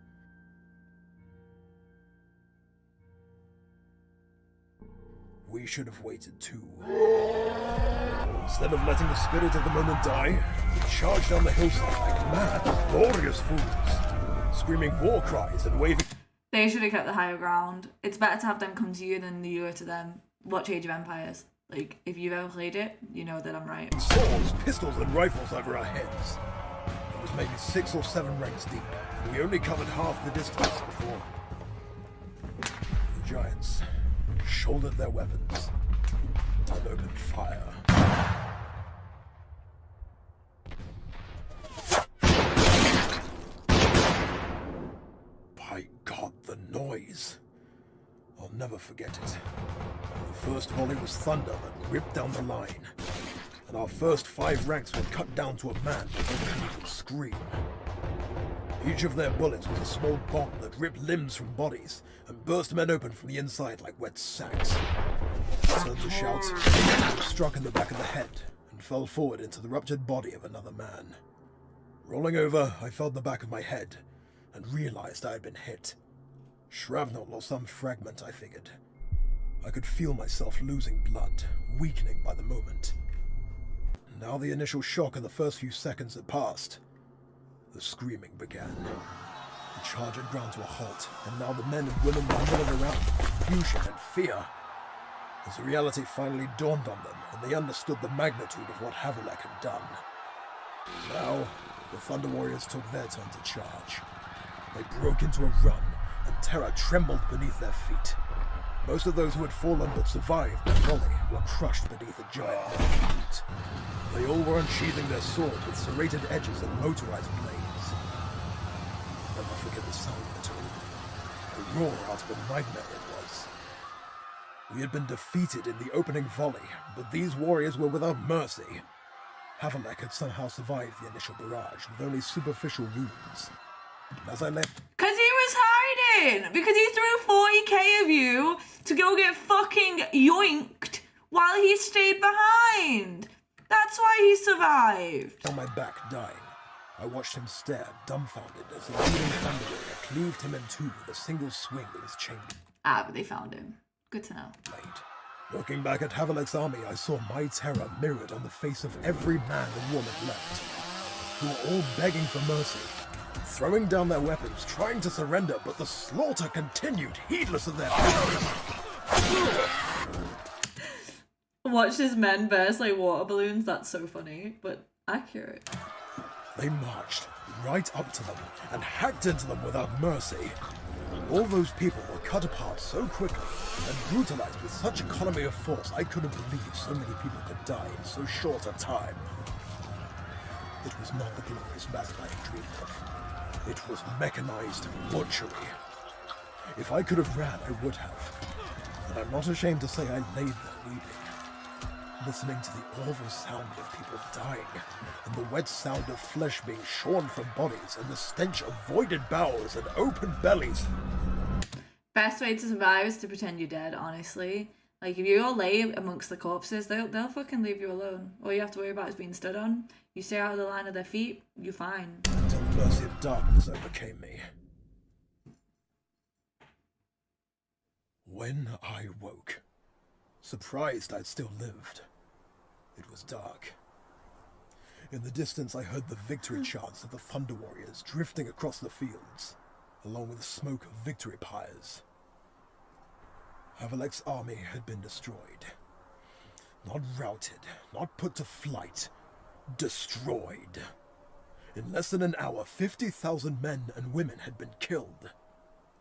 Speaker 2: We should have waited too. Instead of letting the spirit of the moment die, we charged down the hillside like mad, glorious fools, screaming war cries and waving...
Speaker 1: They should have kept the higher ground. It's better to have them come to you than you are to them. Watch Age of Empires. Like, if you've ever played it, you know that I'm right.
Speaker 2: Swords, pistols, and rifles over our heads. It was maybe 6 or 7 ranks deep, and we only covered half the distance before the giants shouldered their weapons. and opened fire. By God, the noise. I'll never forget it. The first volley was thunder that ripped down the line, and our first 5 ranks were cut down to a man before they could even scream. Each of their bullets was a small bomb that ripped limbs from bodies and burst men open from the inside like wet sacks. I turned to shout, was struck in the back of the head, and fell forward into the ruptured body of another man. Rolling over, I felt the back of my head, and realized I had been hit. Shrapnel or some fragment, I figured. I could feel myself losing blood, weakening by the moment. Now the initial shock of the first few seconds had passed. The screaming began. The charge had ground to a halt, and now the men and women were milling around with confusion and fear. As the reality finally dawned on them, and they understood the magnitude of what Havelek had done. Now, the Thunder Warriors took their turn to charge. They broke into a run, and terror trembled beneath their feet. Most of those who had fallen but survived the volley were crushed beneath a giant boot. They all were unsheathing their swords with serrated edges and motorized blades. I'll never forget the sound of it all. A roar out of a nightmare it was. We had been defeated in the opening volley, but these warriors were without mercy. Havelek had somehow survived the initial barrage with only superficial wounds. As I left...
Speaker 1: Because he was hiding! Because he threw 40k of you to go get fucking yoinked while he stayed behind! That's why he survived!
Speaker 2: On my back, dying, I watched him stare, dumbfounded, as the leading Thunder Warrior cleaved him in two with a single swing with his chain
Speaker 1: Ah, but they found him. Good to know.
Speaker 2: blade. Looking back at Havelek's army, I saw my terror mirrored on the face of every man and woman left, who were all begging for mercy, throwing down their weapons, trying to surrender, but the slaughter continued, heedless of their fears.
Speaker 1: Watch his men burst like water balloons. That's so funny, but accurate.
Speaker 2: They marched right up to them and hacked into them without mercy. All those people were cut apart so quickly and brutalized with such economy of force, I couldn't believe so many people could die in so short a time. It was not the glorious battle I had dreamed of. It was mechanized butchery. If I could have ran, I would have. And I'm not ashamed to say I laid there weeping, listening to the awful sound of people dying, and the wet sound of flesh being shorn from bodies, and the stench of voided bowels and open bellies.
Speaker 1: Best way to survive is to pretend you're dead, honestly. Like, if you all lay amongst the corpses, they'll fucking leave you alone. All you have to worry about is being stood on. You stay out of the line of their feet, you're fine.
Speaker 2: Until the mercy of darkness overcame me. When I woke, surprised I'd still lived, it was dark. In the distance, I heard the victory chants of the Thunder Warriors drifting across the fields, along with the smoke of victory pyres. Havelek's army had been destroyed. Not routed, not put to flight, destroyed. In less than an hour, 50,000 men and women had been killed.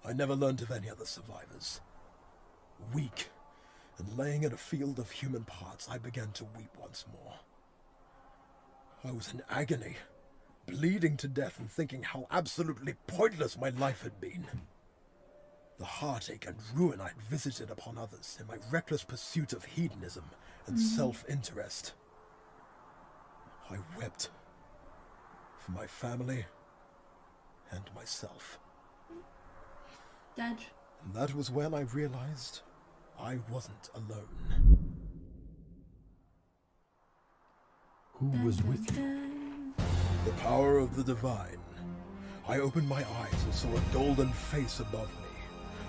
Speaker 2: I never learned of any other survivors. Weak, and laying in a field of human parts, I began to weep once more. I was in agony, bleeding to death and thinking how absolutely pointless my life had been. The heartache and ruin I'd visited upon others in my reckless pursuit of hedonism and self-interest. I wept for my family and myself.
Speaker 1: Dead.
Speaker 2: And that was when I realized I wasn't alone.
Speaker 3: Who was with you?
Speaker 2: The power of the divine. I opened my eyes and saw a golden face above me.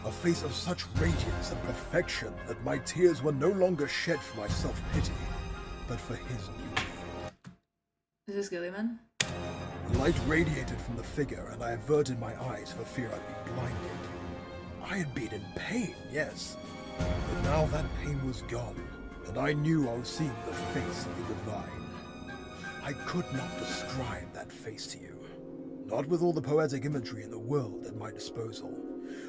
Speaker 2: A face of such radiance and perfection that my tears were no longer shed for my self-pity, but for his beauty.
Speaker 1: Is this Gilliman?
Speaker 2: Light radiated from the figure, and I averted my eyes for fear I'd be blinded. I had been in pain, yes, but now that pain was gone, and I knew I was seeing the face of the divine. I could not describe that face to you, not with all the poetic imagery in the world at my disposal,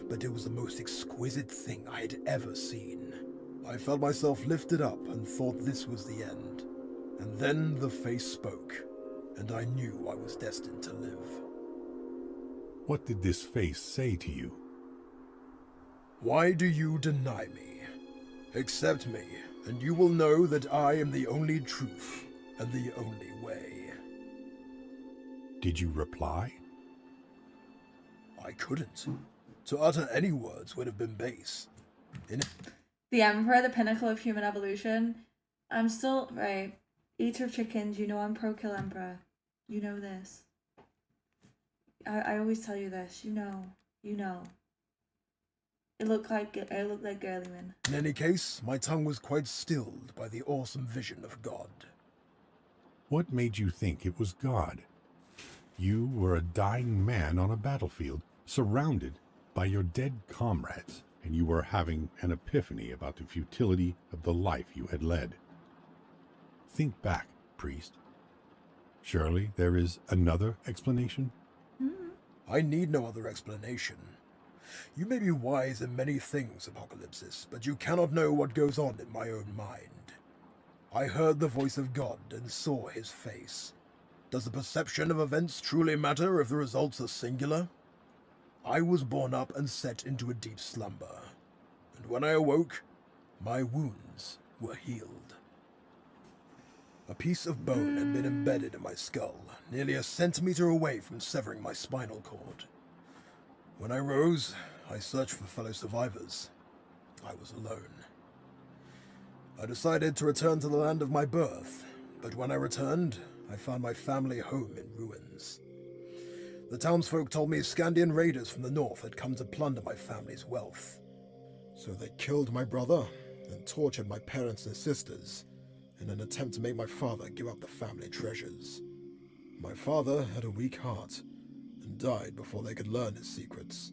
Speaker 2: but it was the most exquisite thing I had ever seen. I felt myself lifted up and thought this was the end. And then the face spoke, and I knew I was destined to live.
Speaker 3: What did this face say to you?
Speaker 2: Why do you deny me? Accept me, and you will know that I am the only truth and the only way.
Speaker 3: Did you reply?
Speaker 2: I couldn't. To utter any words would have been base.
Speaker 1: The Emperor, the pinnacle of human evolution. I'm still, right, eater of chickens, you know I'm pro-kill Emperor. You know this. I always tell you this, you know. It looked like girly men.
Speaker 2: In any case, my tongue was quite stilled by the awesome vision of God.
Speaker 3: What made you think it was God? You were a dying man on a battlefield, surrounded by your dead comrades, and you were having an epiphany about the futility of the life you had led. Think back, priest. Surely there is another explanation?
Speaker 2: I need no other explanation. You may be wise in many things, Apocalypsis, but you cannot know what goes on in my own mind. I heard the voice of God and saw his face. Does the perception of events truly matter if the results are singular? I was borne up and set into a deep slumber, and when I awoke, my wounds were healed. A piece of bone had been embedded in my skull, nearly a centimeter away from severing my spinal cord. When I rose, I searched for fellow survivors. I was alone. I decided to return to the land of my birth, but when I returned, I found my family home in ruins. The townsfolk told me Scandian raiders from the north had come to plunder my family's wealth. So they killed my brother and tortured my parents and sisters in an attempt to make my father give up the family treasures. My father had a weak heart and died before they could learn his secrets.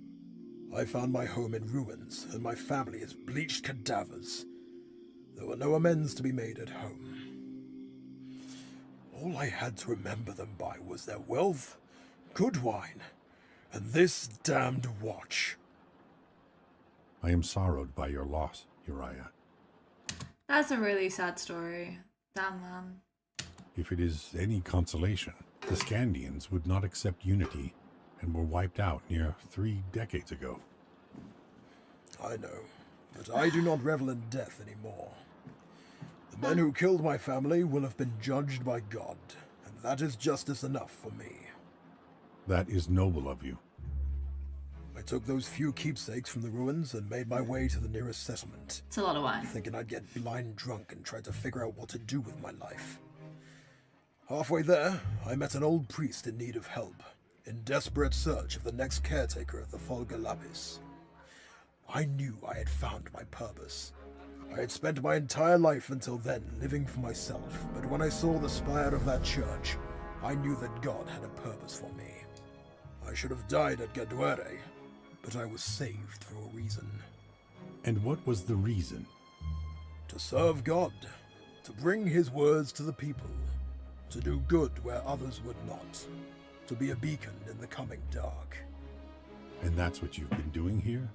Speaker 2: I found my home in ruins and my family as bleached cadavers. There were no amends to be made at home. All I had to remember them by was their wealth, good wine, and this damned watch.
Speaker 3: I am sorrowed by your loss, Uriah.
Speaker 1: That's a really sad story. Damn, man.
Speaker 3: If it is any consolation, the Scandians would not accept unity and were wiped out near 3 decades ago.
Speaker 2: I know, but I do not revel in death anymore. The men who killed my family will have been judged by God, and that is justice enough for me.
Speaker 3: That is noble of you.
Speaker 2: I took those few keepsakes from the ruins and made my way to the nearest settlement.
Speaker 1: It's a lot of wine.
Speaker 2: Thinking I'd get blind drunk and try to figure out what to do with my life. Halfway there, I met an old priest in need of help, in desperate search of the next caretaker of the Folga Lapis. I knew I had found my purpose. I had spent my entire life until then living for myself, but when I saw the spire of that church, I knew that God had a purpose for me. I should have died at Gaduare, but I was saved for a reason.
Speaker 3: And what was the reason?
Speaker 2: To serve God, to bring his words to the people, to do good where others would not, to be a beacon in the coming dark.
Speaker 3: And that's what you've been doing here?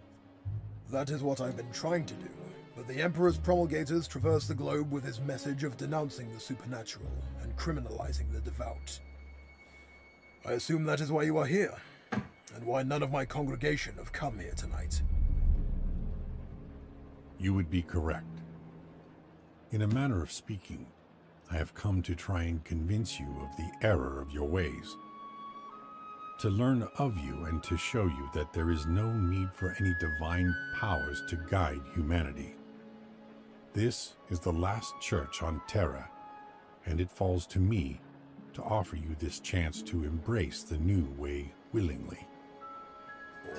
Speaker 2: That is what I've been trying to do, but the Emperor's promulgators traverse the globe with his message of denouncing the supernatural and criminalizing the devout. I assume that is why you are here, and why none of my congregation have come here tonight.
Speaker 3: You would be correct. In a manner of speaking, I have come to try and convince you of the error of your ways. To learn of you and to show you that there is no need for any divine powers to guide humanity. This is the last church on Terra, and it falls to me to offer you this chance to embrace the new way willingly.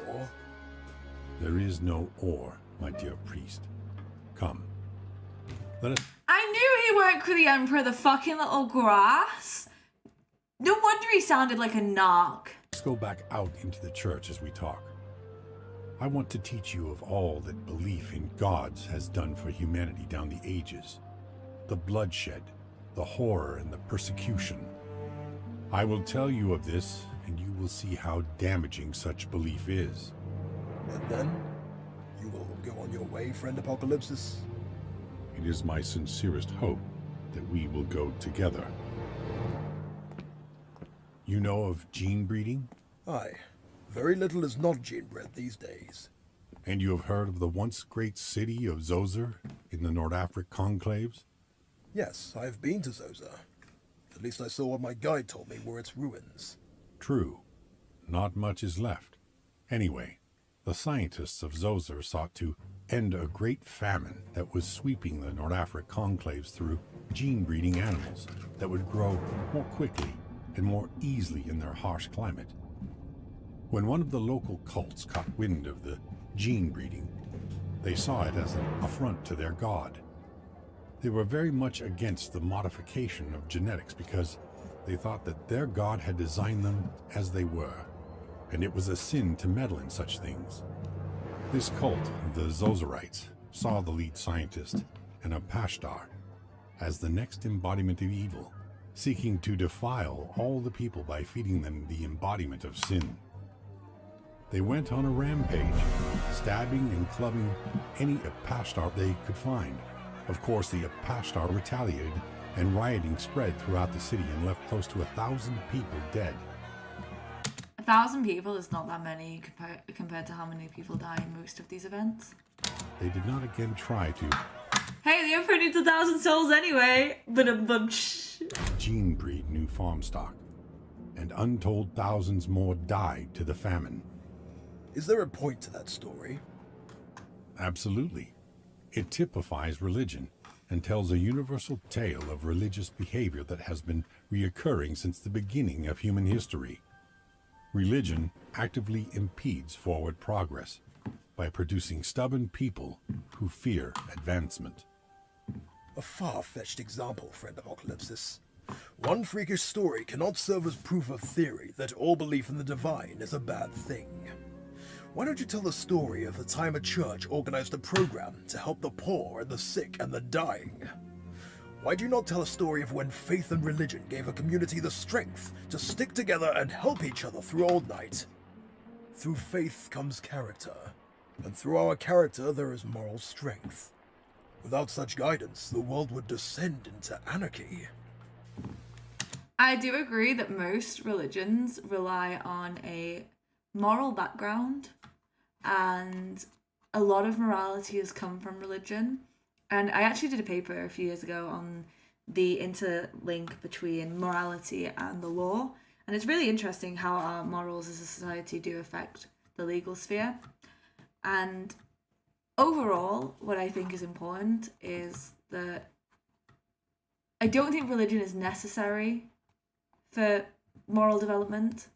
Speaker 2: Or?
Speaker 3: There is no or, my dear priest. Come. Let us...
Speaker 1: I knew he worked for the Emperor, the fucking little grass. No wonder he sounded like a narc.
Speaker 3: Let's go back out into the church as we talk. I want to teach you of all that belief in gods has done for humanity down the ages. The bloodshed, the horror, and the persecution. I will tell you of this, and you will see how damaging such belief is.
Speaker 2: And then, you will go on your way, friend Apocalypsis?
Speaker 3: is my sincerest hope that we will go together. You know of gene breeding?
Speaker 2: Aye. Very little is not gene-bred these days.
Speaker 3: And you have heard of the once great city of Zoser in the Nordafric conclaves?
Speaker 2: Yes, I have been to Zosa. At least I saw what my guide told me were its ruins.
Speaker 3: True. Not much is left. Anyway, the scientists of Zoser sought to end a great famine that was sweeping the Nordafric conclaves through gene-breeding animals that would grow more quickly and more easily in their harsh climate. When one of the local cults caught wind of the gene breeding, they saw it as an affront to their god. They were very much against the modification of genetics because they thought that their god had designed them as they were, and it was a sin to meddle in such things. This cult, the Zozerites, saw the lead scientist, an Apashtar, as the next embodiment of evil, seeking to defile all the people by feeding them the embodiment of sin. They went on a rampage, stabbing and clubbing any Apashtar they could find. Of course, the Apashtar retaliated, and rioting spread throughout the city and left close to 1,000 people dead.
Speaker 1: 1,000 people is not that many compared to how many people die in most of these events.
Speaker 3: They did not again try to
Speaker 1: Hey, the Emperor needs 1,000 souls anyway. But a bunch.
Speaker 3: gene breed new farm stock, and untold thousands more died to the famine.
Speaker 2: Is there a point to that story?
Speaker 3: Absolutely. It typifies religion and tells a universal tale of religious behavior that has been reoccurring since the beginning of human history. Religion actively impedes forward progress by producing stubborn people who fear advancement.
Speaker 2: A far-fetched example, friend Apocalypsis. One freakish story cannot serve as proof of theory that all belief in the divine is a bad thing. Why don't you tell the story of the time a church organized a program to help the poor and the sick and the dying? Why do you not tell a story of when faith and religion gave a community the strength to stick together and help each other through Old Night? Through faith comes character, and through our character there is moral strength. Without such guidance, the world would descend into anarchy.
Speaker 1: I do agree that most religions rely on a moral background, and a lot of morality has come from religion. And I actually did a paper a few years ago on the interlink between morality and the law. And it's really interesting how our morals as a society do affect the legal sphere. And overall, what I think is important is that I don't think religion is necessary for moral development,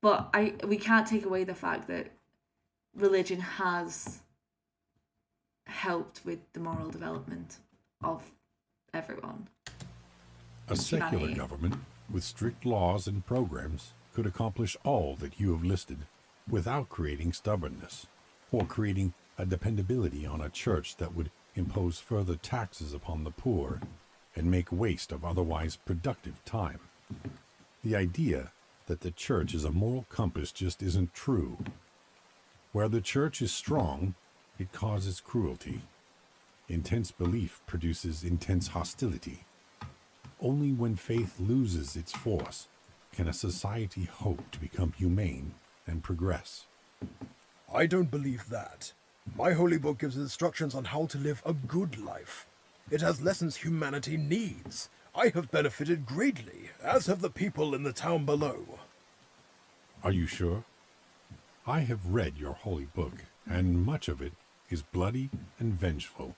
Speaker 1: but we can't take away the fact that religion has helped with the moral development of everyone.
Speaker 3: A secular
Speaker 1: Humanity.
Speaker 3: government with strict laws and programs could accomplish all that you have listed without creating stubbornness or creating a dependability on a church that would impose further taxes upon the poor and make waste of otherwise productive time. The idea that the church is a moral compass just isn't true. Where the church is strong, it causes cruelty. Intense belief produces intense hostility. Only when faith loses its force can a society hope to become humane and progress.
Speaker 2: I don't believe that. My holy book gives instructions on how to live a good life. It has lessons humanity needs. I have benefited greatly, as have the people in the town below.
Speaker 3: Are you sure? I have read your holy book, and much of it is bloody and vengeful.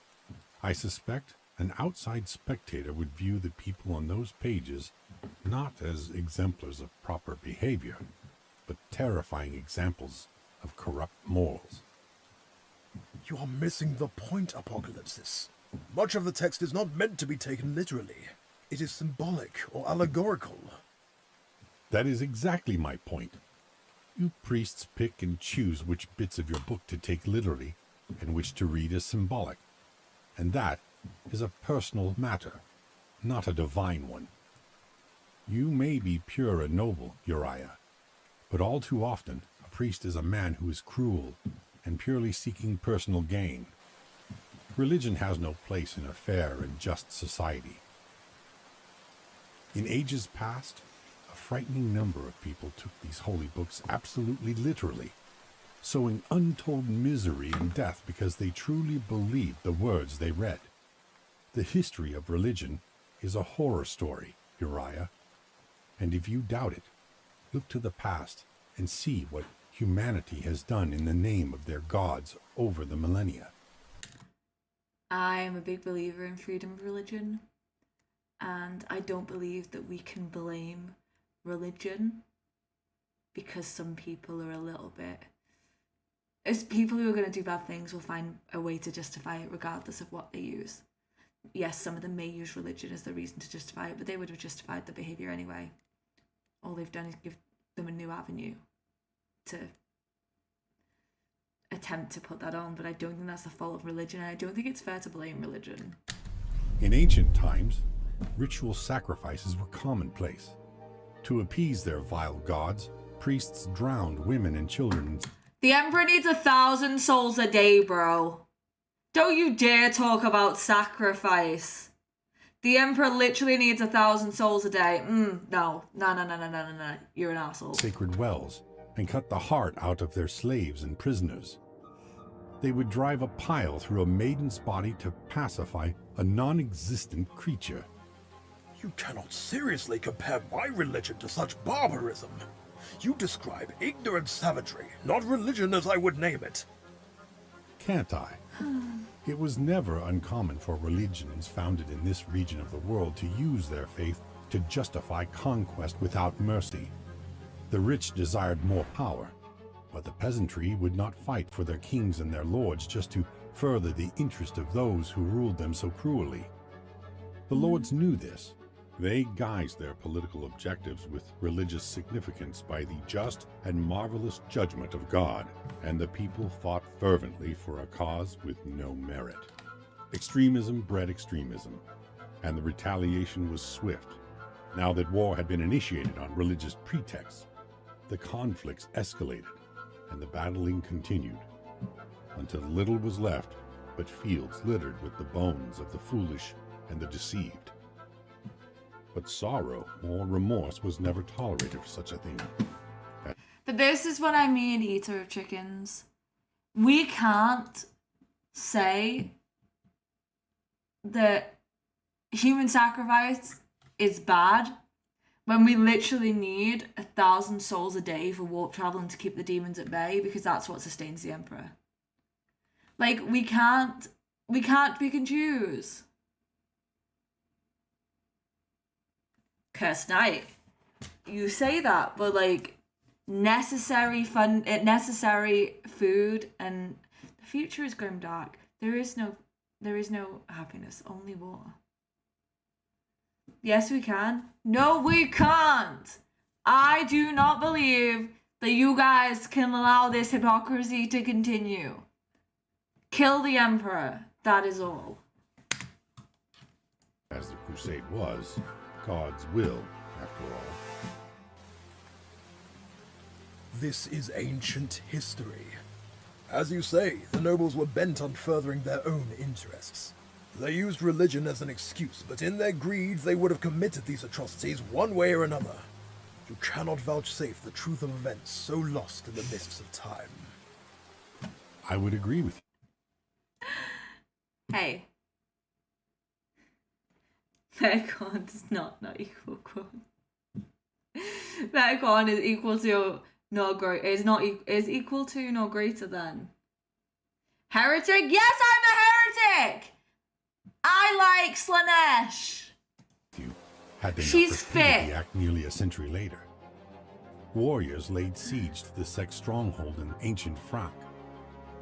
Speaker 3: I suspect an outside spectator would view the people on those pages not as exemplars of proper behavior, but terrifying examples of corrupt morals.
Speaker 2: You are missing the point, Apocalypsis. Much of the text is not meant to be taken literally. It is symbolic or allegorical.
Speaker 3: That is exactly my point. You priests pick and choose which bits of your book to take literally and which to read as symbolic. And that is a personal matter, not a divine one. You may be pure and noble, Uriah, but all too often a priest is a man who is cruel and purely seeking personal gain. Religion has no place in a fair and just society. In ages past, a frightening number of people took these holy books absolutely literally, sowing untold misery and death because they truly believed the words they read. The history of religion is a horror story, Uriah. And if you doubt it, look to the past and see what humanity has done in the name of their gods over the millennia.
Speaker 1: I am a big believer in freedom of religion, and I don't believe that we can blame religion because some people are a little bit... As people who are going to do bad things will find a way to justify it regardless of what they use. Yes, some of them may use religion as the reason to justify it, but they would have justified the behaviour anyway. All they've done is give them a new avenue to attempt to put that on, but I don't think that's the fault of religion, and I don't think it's fair to blame religion.
Speaker 3: In ancient times, ritual sacrifices were commonplace. To appease their vile gods, priests drowned women and children.
Speaker 1: The Emperor needs 1,000 souls a day, bro. Don't you dare talk about sacrifice. The Emperor literally needs 1,000 souls a day. No. You're an asshole.
Speaker 3: Sacred wells and cut the heart out of their slaves and prisoners. They would drive a pile through a maiden's body to pacify a non-existent creature.
Speaker 2: You cannot seriously compare my religion to such barbarism. You describe ignorant savagery, not religion as I would name it.
Speaker 3: Can't I? It was never uncommon for religions founded in this region of the world to use their faith to justify conquest without mercy. The rich desired more power, but the peasantry would not fight for their kings and their lords just to further the interest of those who ruled them so cruelly. The lords knew this. They guised their political objectives with religious significance by the just and marvelous judgment of God, and the people fought fervently for a cause with no merit. Extremism bred extremism, and the retaliation was swift. Now that war had been initiated on religious pretexts, the conflicts escalated, and the battling continued, until little was left but fields littered with the bones of the foolish and the deceived. But sorrow or remorse was never tolerated for such a thing.
Speaker 1: But this is what I mean, eater of chickens. We can't say that human sacrifice is bad when we literally need 1,000 souls a day for warp traveling to keep the demons at bay, because that's what sustains the Emperor. Like, we can't pick and choose. Cursed Knight, you say that, but like necessary food, and the future is grim dark. There is no happiness, only war. Yes, we can. No, we can't. I do not believe that you guys can allow this hypocrisy to continue. Kill the Emperor. That is all.
Speaker 3: As the crusade was, God's will, after all.
Speaker 2: This is ancient history. As you say, the nobles were bent on furthering their own interests. They used religion as an excuse, but in their greed they would have committed these atrocities one way or another. You cannot vouchsafe the truth of events so lost in the mists of time.
Speaker 3: I would agree with you.
Speaker 1: Hey. Metacon does not equal quote. Metacon is equal to is equal to nor greater than. Heretic? Yes, I'm a heretic! I like Slanesh.
Speaker 3: Had they
Speaker 1: She's
Speaker 3: not
Speaker 1: fit.
Speaker 3: the act nearly a century later. Warriors laid siege to the Sex stronghold in ancient Frank,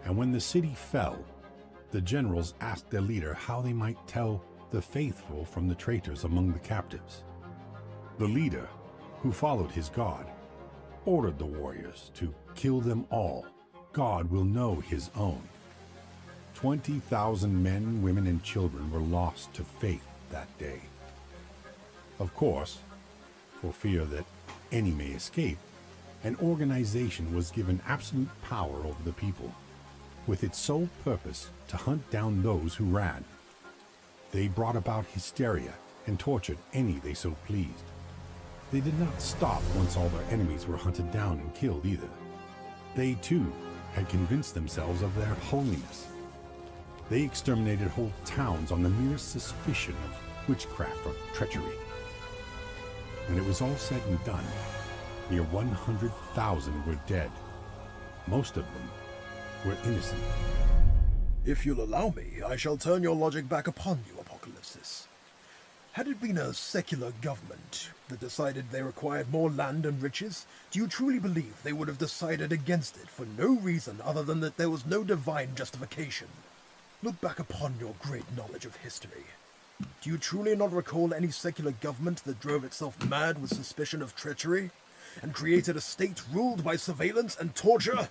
Speaker 3: and when the city fell, the generals asked their leader how they might tell the faithful from the traitors among the captives. The leader, who followed his god, ordered the warriors to kill them all. God will know his own. 20,000 men, women, and children were lost to faith that day. Of course, for fear that any may escape, an organization was given absolute power over the people. with its sole purpose to hunt down those who ran. They brought about hysteria and tortured any they so pleased. They did not stop once all their enemies were hunted down and killed either. They too had convinced themselves of their holiness. They exterminated whole towns on the merest suspicion of witchcraft or treachery. When it was all said and done, near 100,000 were dead. Most of them were innocent.
Speaker 2: If you'll allow me, I shall turn your logic back upon you, Apocalypsis. Had it been a secular government that decided they required more land and riches, do you truly believe they would have decided against it for no reason other than that there was no divine justification? Look back upon your great knowledge of history. Do you truly not recall any secular government that drove itself mad with suspicion of treachery, and created a state ruled by surveillance and torture?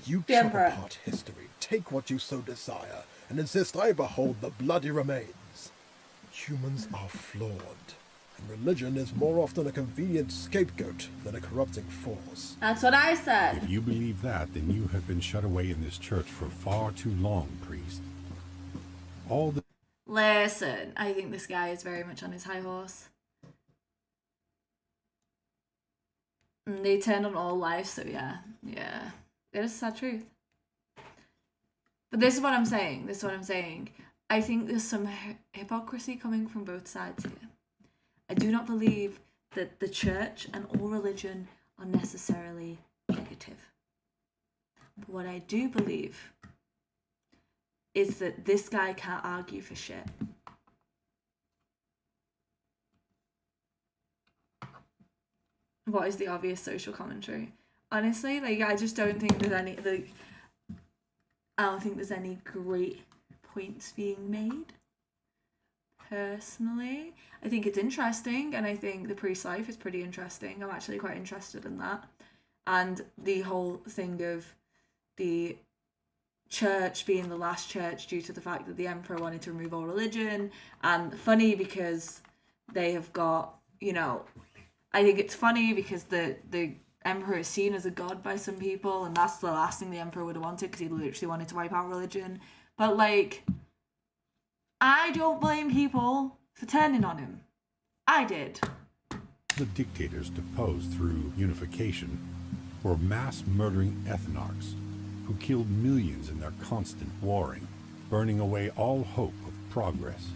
Speaker 2: You chop apart history, take what you so desire, and insist I behold the bloody remains. Humans are flawed, and religion is more often a convenient scapegoat than a corrupting force.
Speaker 1: That's what I said.
Speaker 3: If you believe that, then you have been shut away in this church for far too long, priest. All the...
Speaker 1: Listen, I think this guy is very much on his high horse. And they turned on all life, so yeah. It is sad truth. But this is what I'm saying. I think there's some hypocrisy coming from both sides here. I do not believe that the church and all religion are necessarily negative. But what I do believe is that this guy can't argue for shit. What is the obvious social commentary? Honestly, I just don't think there's any, I don't think there's any great points being made. Personally, I think it's interesting, and I think the priest life is pretty interesting. I'm actually quite interested in that. And the whole thing of the church being the last church due to the fact that the emperor wanted to remove all religion, and funny because they have got, I think it's funny because the emperor is seen as a god by some people, and that's the last thing the emperor would have wanted because he literally wanted to wipe out religion. But I don't blame people for turning on him. I did.
Speaker 3: The dictators deposed through unification were mass murdering ethnarchs who killed millions in their constant warring, burning away all hope of progress.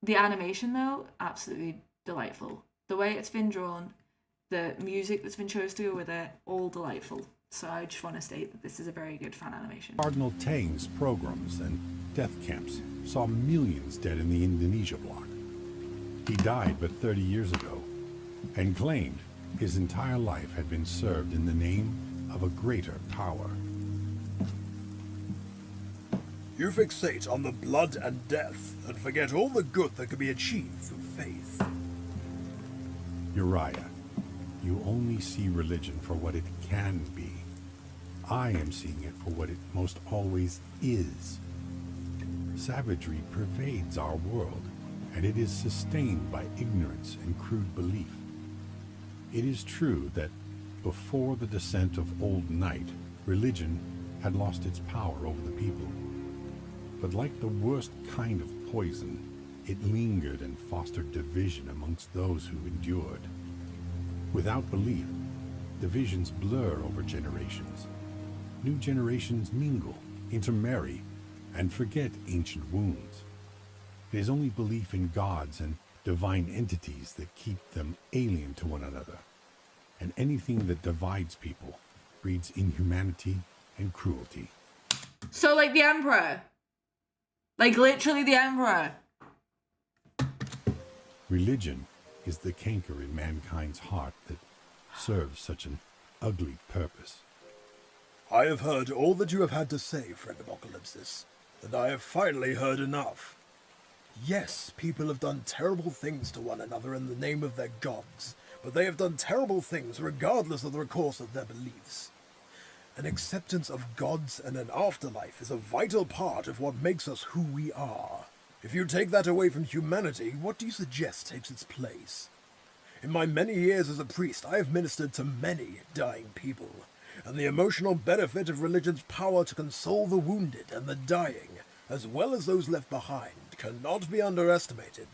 Speaker 1: The animation, though, absolutely delightful. The way it's been drawn, the music that's been chosen to go with it, all delightful. So I just want to state that this is a very good fan animation.
Speaker 3: Cardinal Tang's pogroms and death camps saw millions dead in the Indonesia bloc. He died but 30 years ago and claimed his entire life had been served in the name of a greater power.
Speaker 2: You fixate on the blood and death and forget all the good that can be achieved through faith.
Speaker 3: Uriah, you only see religion for what it can be. I am seeing it for what it most always is. Savagery pervades our world, and it is sustained by ignorance and crude belief. It is true that before the descent of Old Night, religion had lost its power over the people. But like the worst kind of poison, it lingered and fostered division amongst those who endured. Without belief, divisions blur over generations. New generations mingle, intermarry, and forget ancient wounds. It is only belief in gods and divine entities that keep them alien to one another. And anything that divides people breeds inhumanity and cruelty.
Speaker 1: So the emperor. Literally the emperor.
Speaker 3: Religion is the canker in mankind's heart that serves such an ugly purpose.
Speaker 2: I have heard all that you have had to say, friend Apocalypsis, and I have finally heard enough. Yes, people have done terrible things to one another in the name of their gods, but they have done terrible things regardless of the course of their beliefs. An acceptance of gods and an afterlife is a vital part of what makes us who we are. If you take that away from humanity, what do you suggest takes its place? In my many years as a priest, I have ministered to many dying people, and the emotional benefit of religion's power to console the wounded and the dying, as well as those left behind, cannot be underestimated.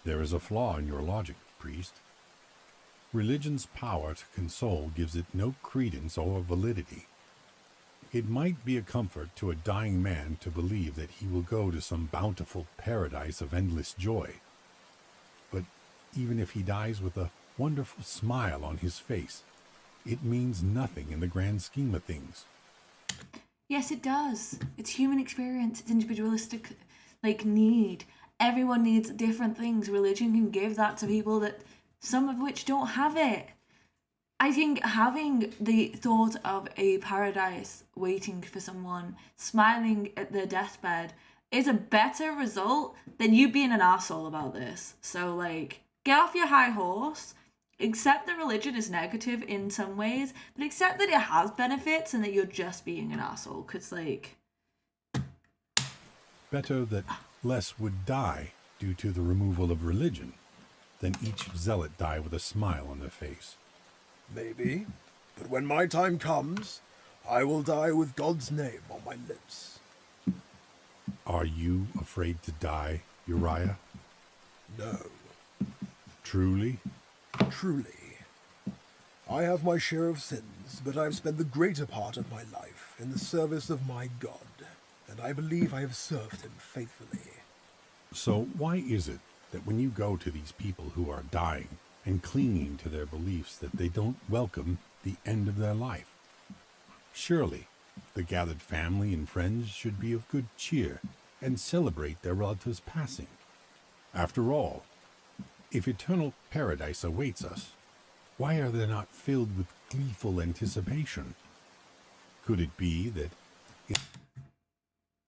Speaker 3: There is a flaw in your logic, priest. Religion's power to console gives it no credence or validity. It might be a comfort to a dying man to believe that he will go to some bountiful paradise of endless joy. But even if he dies with a wonderful smile on his face, it means nothing in the grand scheme of things.
Speaker 1: Yes, it does. It's human experience. It's individualistic, need. Everyone needs different things. Religion can give that to people that some of which don't have it. I think having the thought of a paradise waiting for someone, smiling at their deathbed, is a better result than you being an arsehole about this. So, get off your high horse, accept that religion is negative in some ways, but accept that it has benefits and that you're just being an arsehole, because,
Speaker 3: Better that less would die due to the removal of religion than each zealot die with a smile on their face.
Speaker 2: Maybe, but when my time comes, I will die with God's name on my lips.
Speaker 3: Are you afraid to die, Uriah?
Speaker 2: No.
Speaker 3: Truly?
Speaker 2: Truly. I have my share of sins, but I have spent the greater part of my life in the service of my God, and I believe I have served him faithfully.
Speaker 3: So why is it that when you go to these people who are dying and clinging to their beliefs that they don't welcome the end of their life? Surely, the gathered family and friends should be of good cheer and celebrate their relatives' passing. After all, if eternal paradise awaits us, why are they not filled with gleeful anticipation? Could it be that...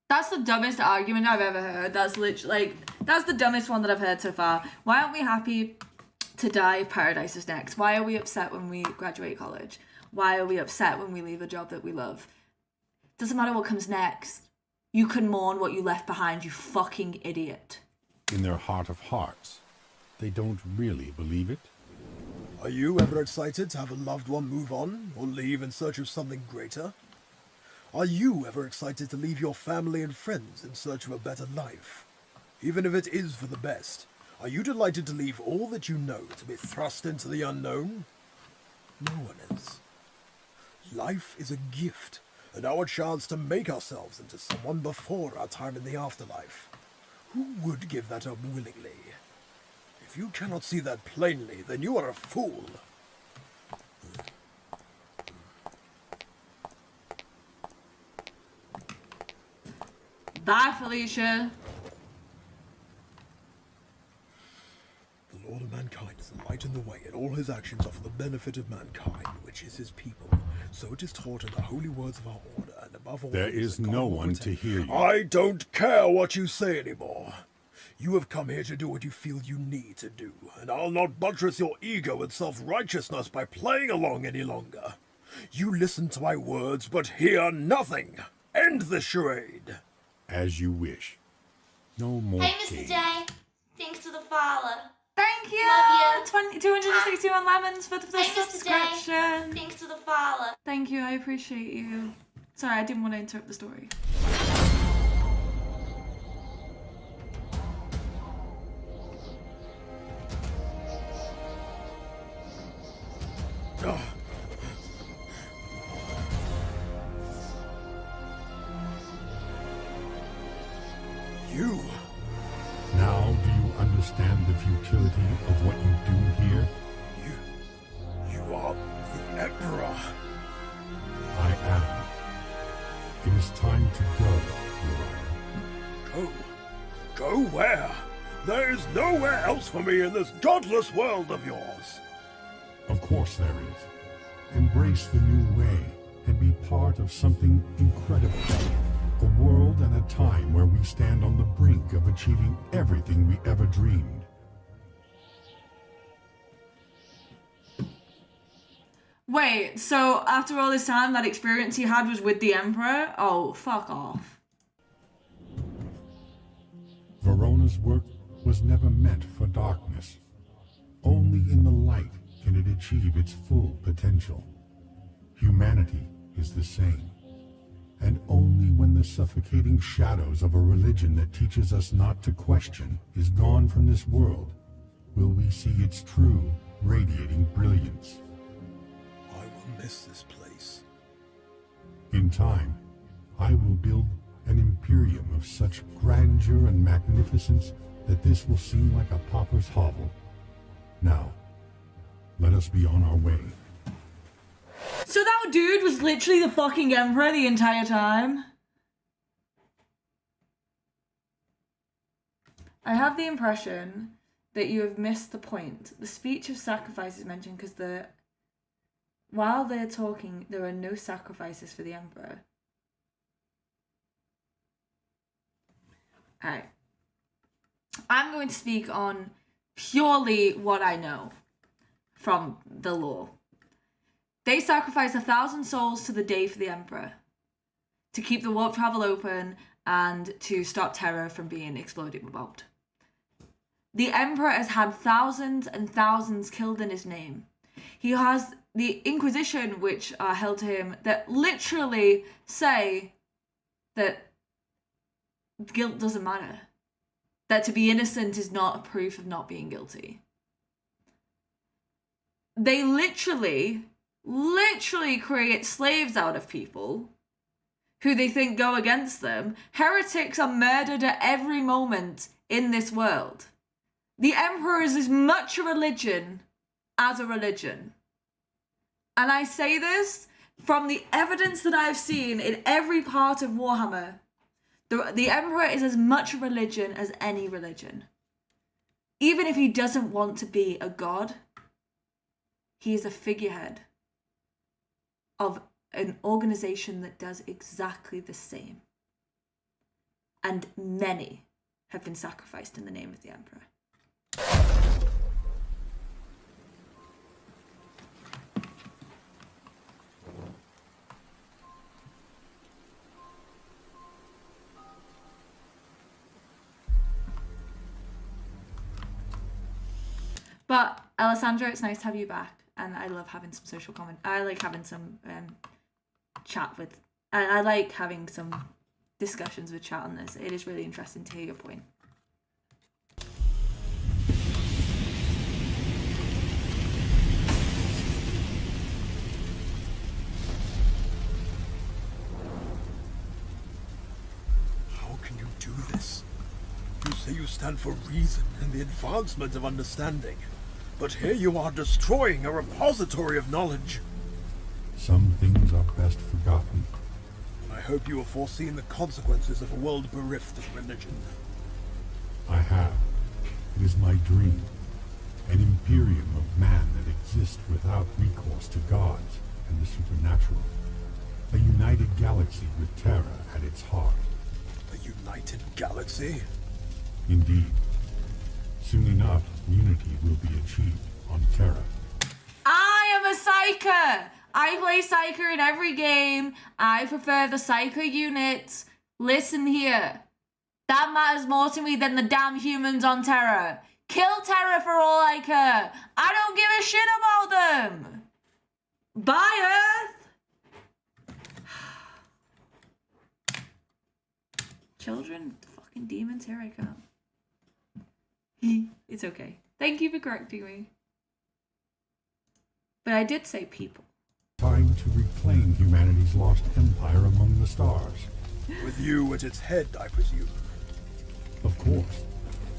Speaker 1: That's the dumbest argument I've ever heard. That's literally, that's the dumbest one that I've heard so far. Why aren't we happy to die if paradise is next? Why are we upset when we graduate college? Why are we upset when we leave a job that we love? Doesn't matter what comes next. You can mourn what you left behind, you fucking idiot.
Speaker 3: In their heart of hearts, they don't really believe it?
Speaker 2: Are you ever excited to have a loved one move on or leave in search of something greater? Are you ever excited to leave your family and friends in search of a better life? Even if it is for the best, are you delighted to leave all that you know to be thrust into the unknown? No one is. Life is a gift, and our chance to make ourselves into someone before our time in the afterlife. Who would give that up willingly? If you cannot see that plainly, then you are a fool.
Speaker 1: Bye, Felicia.
Speaker 2: The Lord of mankind is the light in the way, and all his actions are for the benefit of mankind, which is his people. So it is taught in the holy words of our order, and above all...
Speaker 3: There is no one to hear you.
Speaker 2: I don't care what you say anymore. You have come here to do what you feel you need to do, and I'll not buttress your ego and self-righteousness by playing along any longer. You listen to my words, but hear nothing. End the charade.
Speaker 3: As you wish. No more
Speaker 4: Hey, Mr.
Speaker 3: games.
Speaker 4: J. Thanks for the follow.
Speaker 1: Thank you!
Speaker 4: Love you.
Speaker 1: 261 lemons for the
Speaker 4: Hey, Mr. J.
Speaker 1: subscription.
Speaker 4: Thanks for the follow.
Speaker 1: Thank you, I appreciate you. Sorry, I didn't want to interrupt the story.
Speaker 2: Ugh. You...
Speaker 3: Now do you understand the futility of what you do here?
Speaker 2: You are the Emperor.
Speaker 3: I am. It is time to go, Uriah.
Speaker 2: Go? Go where? There is nowhere else for me in this godless world of yours.
Speaker 3: Of course there is. Embrace the new way and be part of something incredible. A world and a time where we stand on the brink of achieving everything we ever dreamed.
Speaker 1: Wait, so after all this time, that experience he had was with the Emperor? Oh, fuck off.
Speaker 3: Verona's work was never meant for darkness. Only in the light can it achieve its full potential. humanity is the same. And only when the suffocating shadows of a religion that teaches us not to question is gone from this world, will we see its true, radiating brilliance.
Speaker 2: I will miss this place.
Speaker 3: In time, I will build an Imperium of such grandeur and magnificence that this will seem like a pauper's hovel. Now, let us be on our way.
Speaker 1: So that dude was literally the fucking emperor the entire time? I have the impression that you have missed the point. The speech of sacrifice is mentioned because while they're talking, there are no sacrifices for the emperor. Alright. I'm going to speak on purely what I know from the lore. They sacrifice 1,000 souls to the day for the emperor to keep the warp travel open and to stop Terra from being exploded about. The emperor has had thousands and thousands killed in his name. He has the Inquisition, which are held to him, that literally say that guilt doesn't matter. That to be innocent is not a proof of not being guilty. They literally create slaves out of people who they think go against them. Heretics are murdered at every moment in this world. The Emperor is as much a religion as a religion. And I say this from the evidence that I've seen in every part of Warhammer. The Emperor is as much a religion as any religion. Even if he doesn't want to be a god, he is a figurehead of an organization that does exactly the same. And many have been sacrificed in the name of the Emperor. But Alessandro, it's nice to have you back, and I love having some social comment. I like having some chat with, and I like having some discussions with chat on this. It is really interesting to hear your point.
Speaker 2: How can you do this? You say you stand for reason and the advancement of understanding, but here you are destroying a repository of knowledge.
Speaker 3: Some things are best forgotten.
Speaker 2: I hope you have foreseen the consequences of a world bereft of religion.
Speaker 3: I have. It is my dream. An Imperium of man that exists without recourse to gods and the supernatural. A united galaxy with Terra at its heart.
Speaker 2: A united galaxy?
Speaker 3: Indeed. Soon enough, unity will be achieved on Terra.
Speaker 1: I am a Psyker! I play Psyker in every game. I prefer the Psyker unit. Listen here. That matters more to me than the damn humans on Terra. Kill Terra for all I care. I don't give a shit about them. Bye, Earth. Children, fucking demons, here I come. It's okay. Thank you for correcting me. But I did say people.
Speaker 3: Time to reclaim humanity's lost empire among the stars.
Speaker 2: With you at its head, I presume.
Speaker 3: Of course.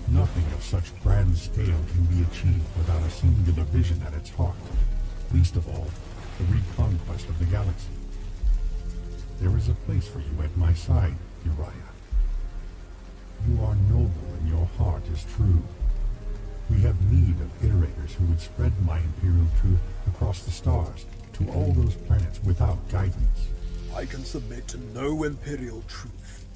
Speaker 3: Nothing of such grand scale can be achieved without a singular vision at its heart. Least of all, the reconquest of the galaxy. There is a place for you at my side, Uriah. You are noble and your heart is true. We have need of iterators who would spread my imperial truth across the stars to all those planets without guidance.
Speaker 2: I can submit to no imperial truth.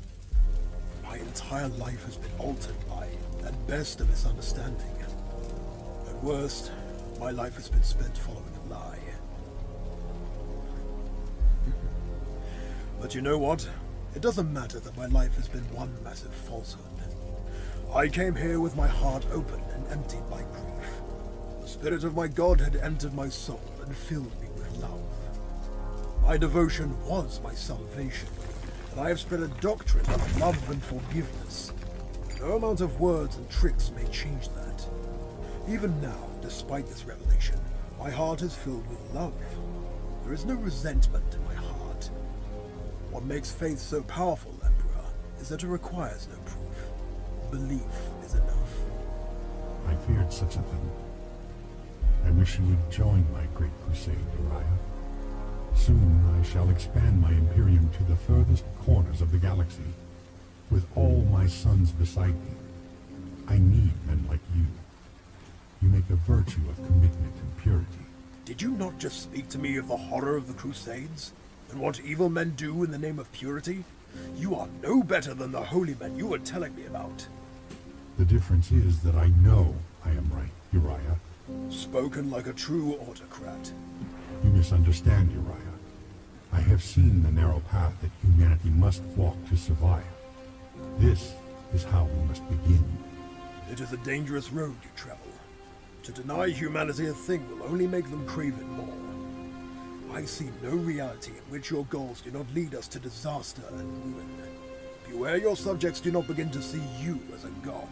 Speaker 2: My entire life has been altered by, at best, a misunderstanding. At worst, my life has been spent following a lie. But you know what? It doesn't matter that my life has been one massive falsehood. I came here with my heart open and emptied by grief. The spirit of my god had entered my soul and filled me with love. My devotion was my salvation, and I have spread a doctrine of love and forgiveness. No amount of words and tricks may change that. Even now, despite this revelation, my heart is filled with love. There is no resentment in my heart. What makes faith so powerful, Emperor, is that it requires no proof. Belief is enough.
Speaker 3: I feared such a thing. I wish you would join my great crusade, Uriah. Soon I shall expand my Imperium to the furthest corners of the galaxy, with all my sons beside me. I need men like you. You make a virtue of commitment and purity.
Speaker 2: Did you not just speak to me of the horror of the Crusades, and what evil men do in the name of purity? You are no better than the holy men you were telling me about.
Speaker 3: The difference is that I know I am right, Uriah.
Speaker 2: Spoken like a true autocrat.
Speaker 3: You misunderstand, Uriah. I have seen the narrow path that humanity must walk to survive. This is how we must begin.
Speaker 2: It is a dangerous road you travel. To deny humanity a thing will only make them crave it more. I see no reality in which your goals do not lead us to disaster and ruin. Beware your subjects do not begin to see you as a god.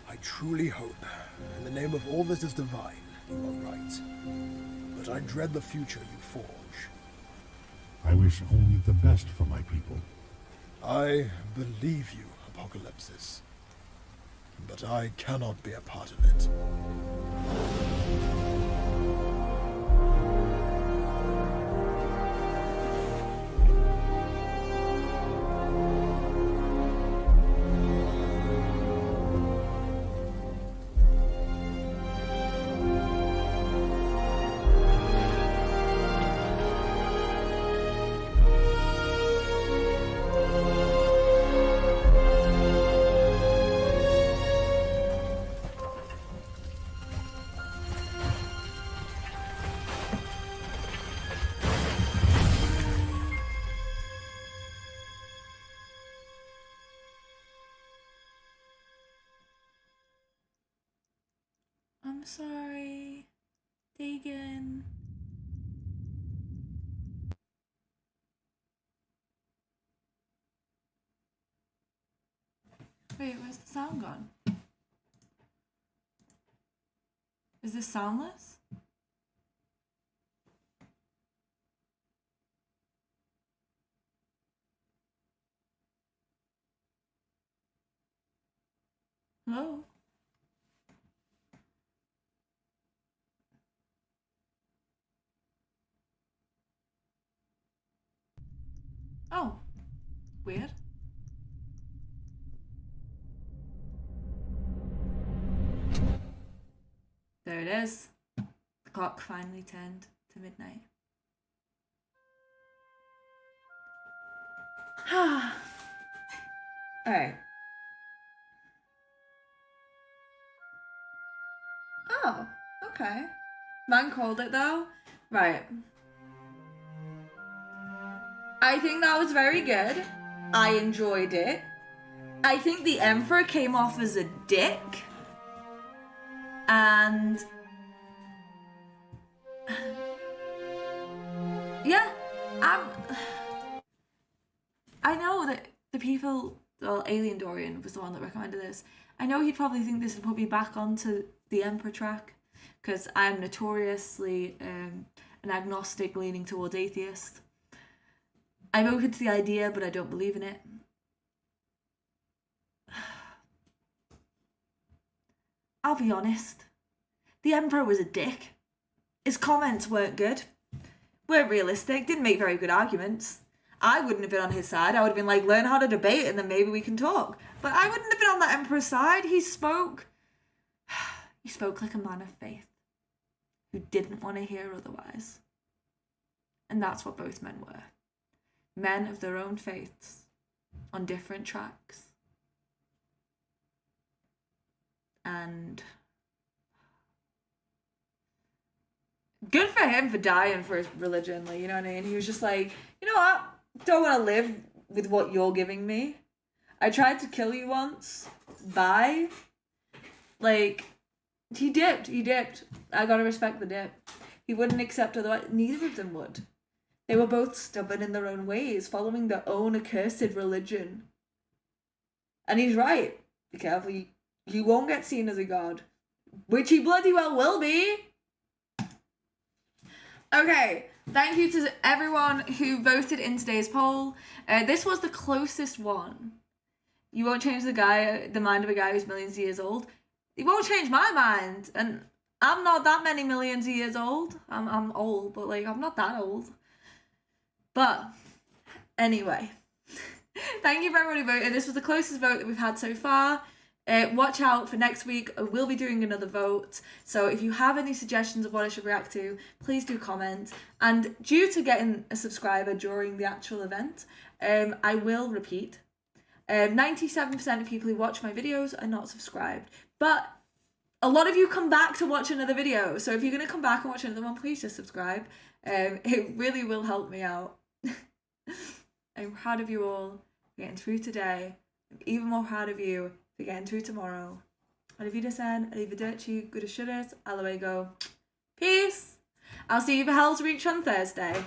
Speaker 2: I truly hope, in the name of all that is divine, you are right. But I dread the future you forge.
Speaker 3: I wish only the best for my people.
Speaker 2: I believe you, Apocalypsis. But I cannot be a part of it.
Speaker 1: I'm sorry, Dagon. Wait, where's the sound gone? Is this soundless? Hello? Oh, weird. There it is. The clock finally turned to midnight. Alright. Oh, okay. Man called it though. Right. I think that was very good. I enjoyed it. I think the Emperor came off as a dick. And yeah, I know that the people, well, Alien Dorian was the one that recommended this. I know he'd probably think this would put me back onto the Emperor track, because I'm notoriously an agnostic leaning towards atheist. I'm open to the idea, but I don't believe in it. I'll be honest. The Emperor was a dick. His comments weren't good. Weren't realistic. Didn't make very good arguments. I wouldn't have been on his side. I would have been like, learn how to debate and then maybe we can talk. But I wouldn't have been on the Emperor's side. He spoke like a man of faith who didn't want to hear otherwise. And that's what both men were. Men of their own faiths on different tracks. And good for him for dying for his religion, like, you know what I mean? He was just like, you know what? Don't want to live with what you're giving me. I tried to kill you once. Bye. Like, he dipped. I gotta respect the dip. He wouldn't accept otherwise. Neither of them would. They were both stubborn in their own ways, following their own accursed religion. And he's right. Be careful, you won't get seen as a god. Which he bloody well will be. Okay, thank you to everyone who voted in today's poll. This was the closest one. You won't change the mind of a guy who's millions of years old. It won't change my mind, and I'm not that many millions of years old. I'm old, but like I'm not that old. But anyway, thank you for everybody who voted. This was the closest vote that we've had so far. Watch out for next week. I will be doing another vote. So if you have any suggestions of what I should react to, please do comment. And due to getting a subscriber during the actual event, I will repeat. 97% of people who watch my videos are not subscribed. But a lot of you come back to watch another video. So if you're going to come back and watch another one, please just subscribe. It really will help me out. I'm proud of you all for getting through today. I'm even more proud of you for getting through tomorrow. Arrivederci, arrivederci, good as shudders, all the way go. Peace. I'll see you for Hell's Reach on Thursday.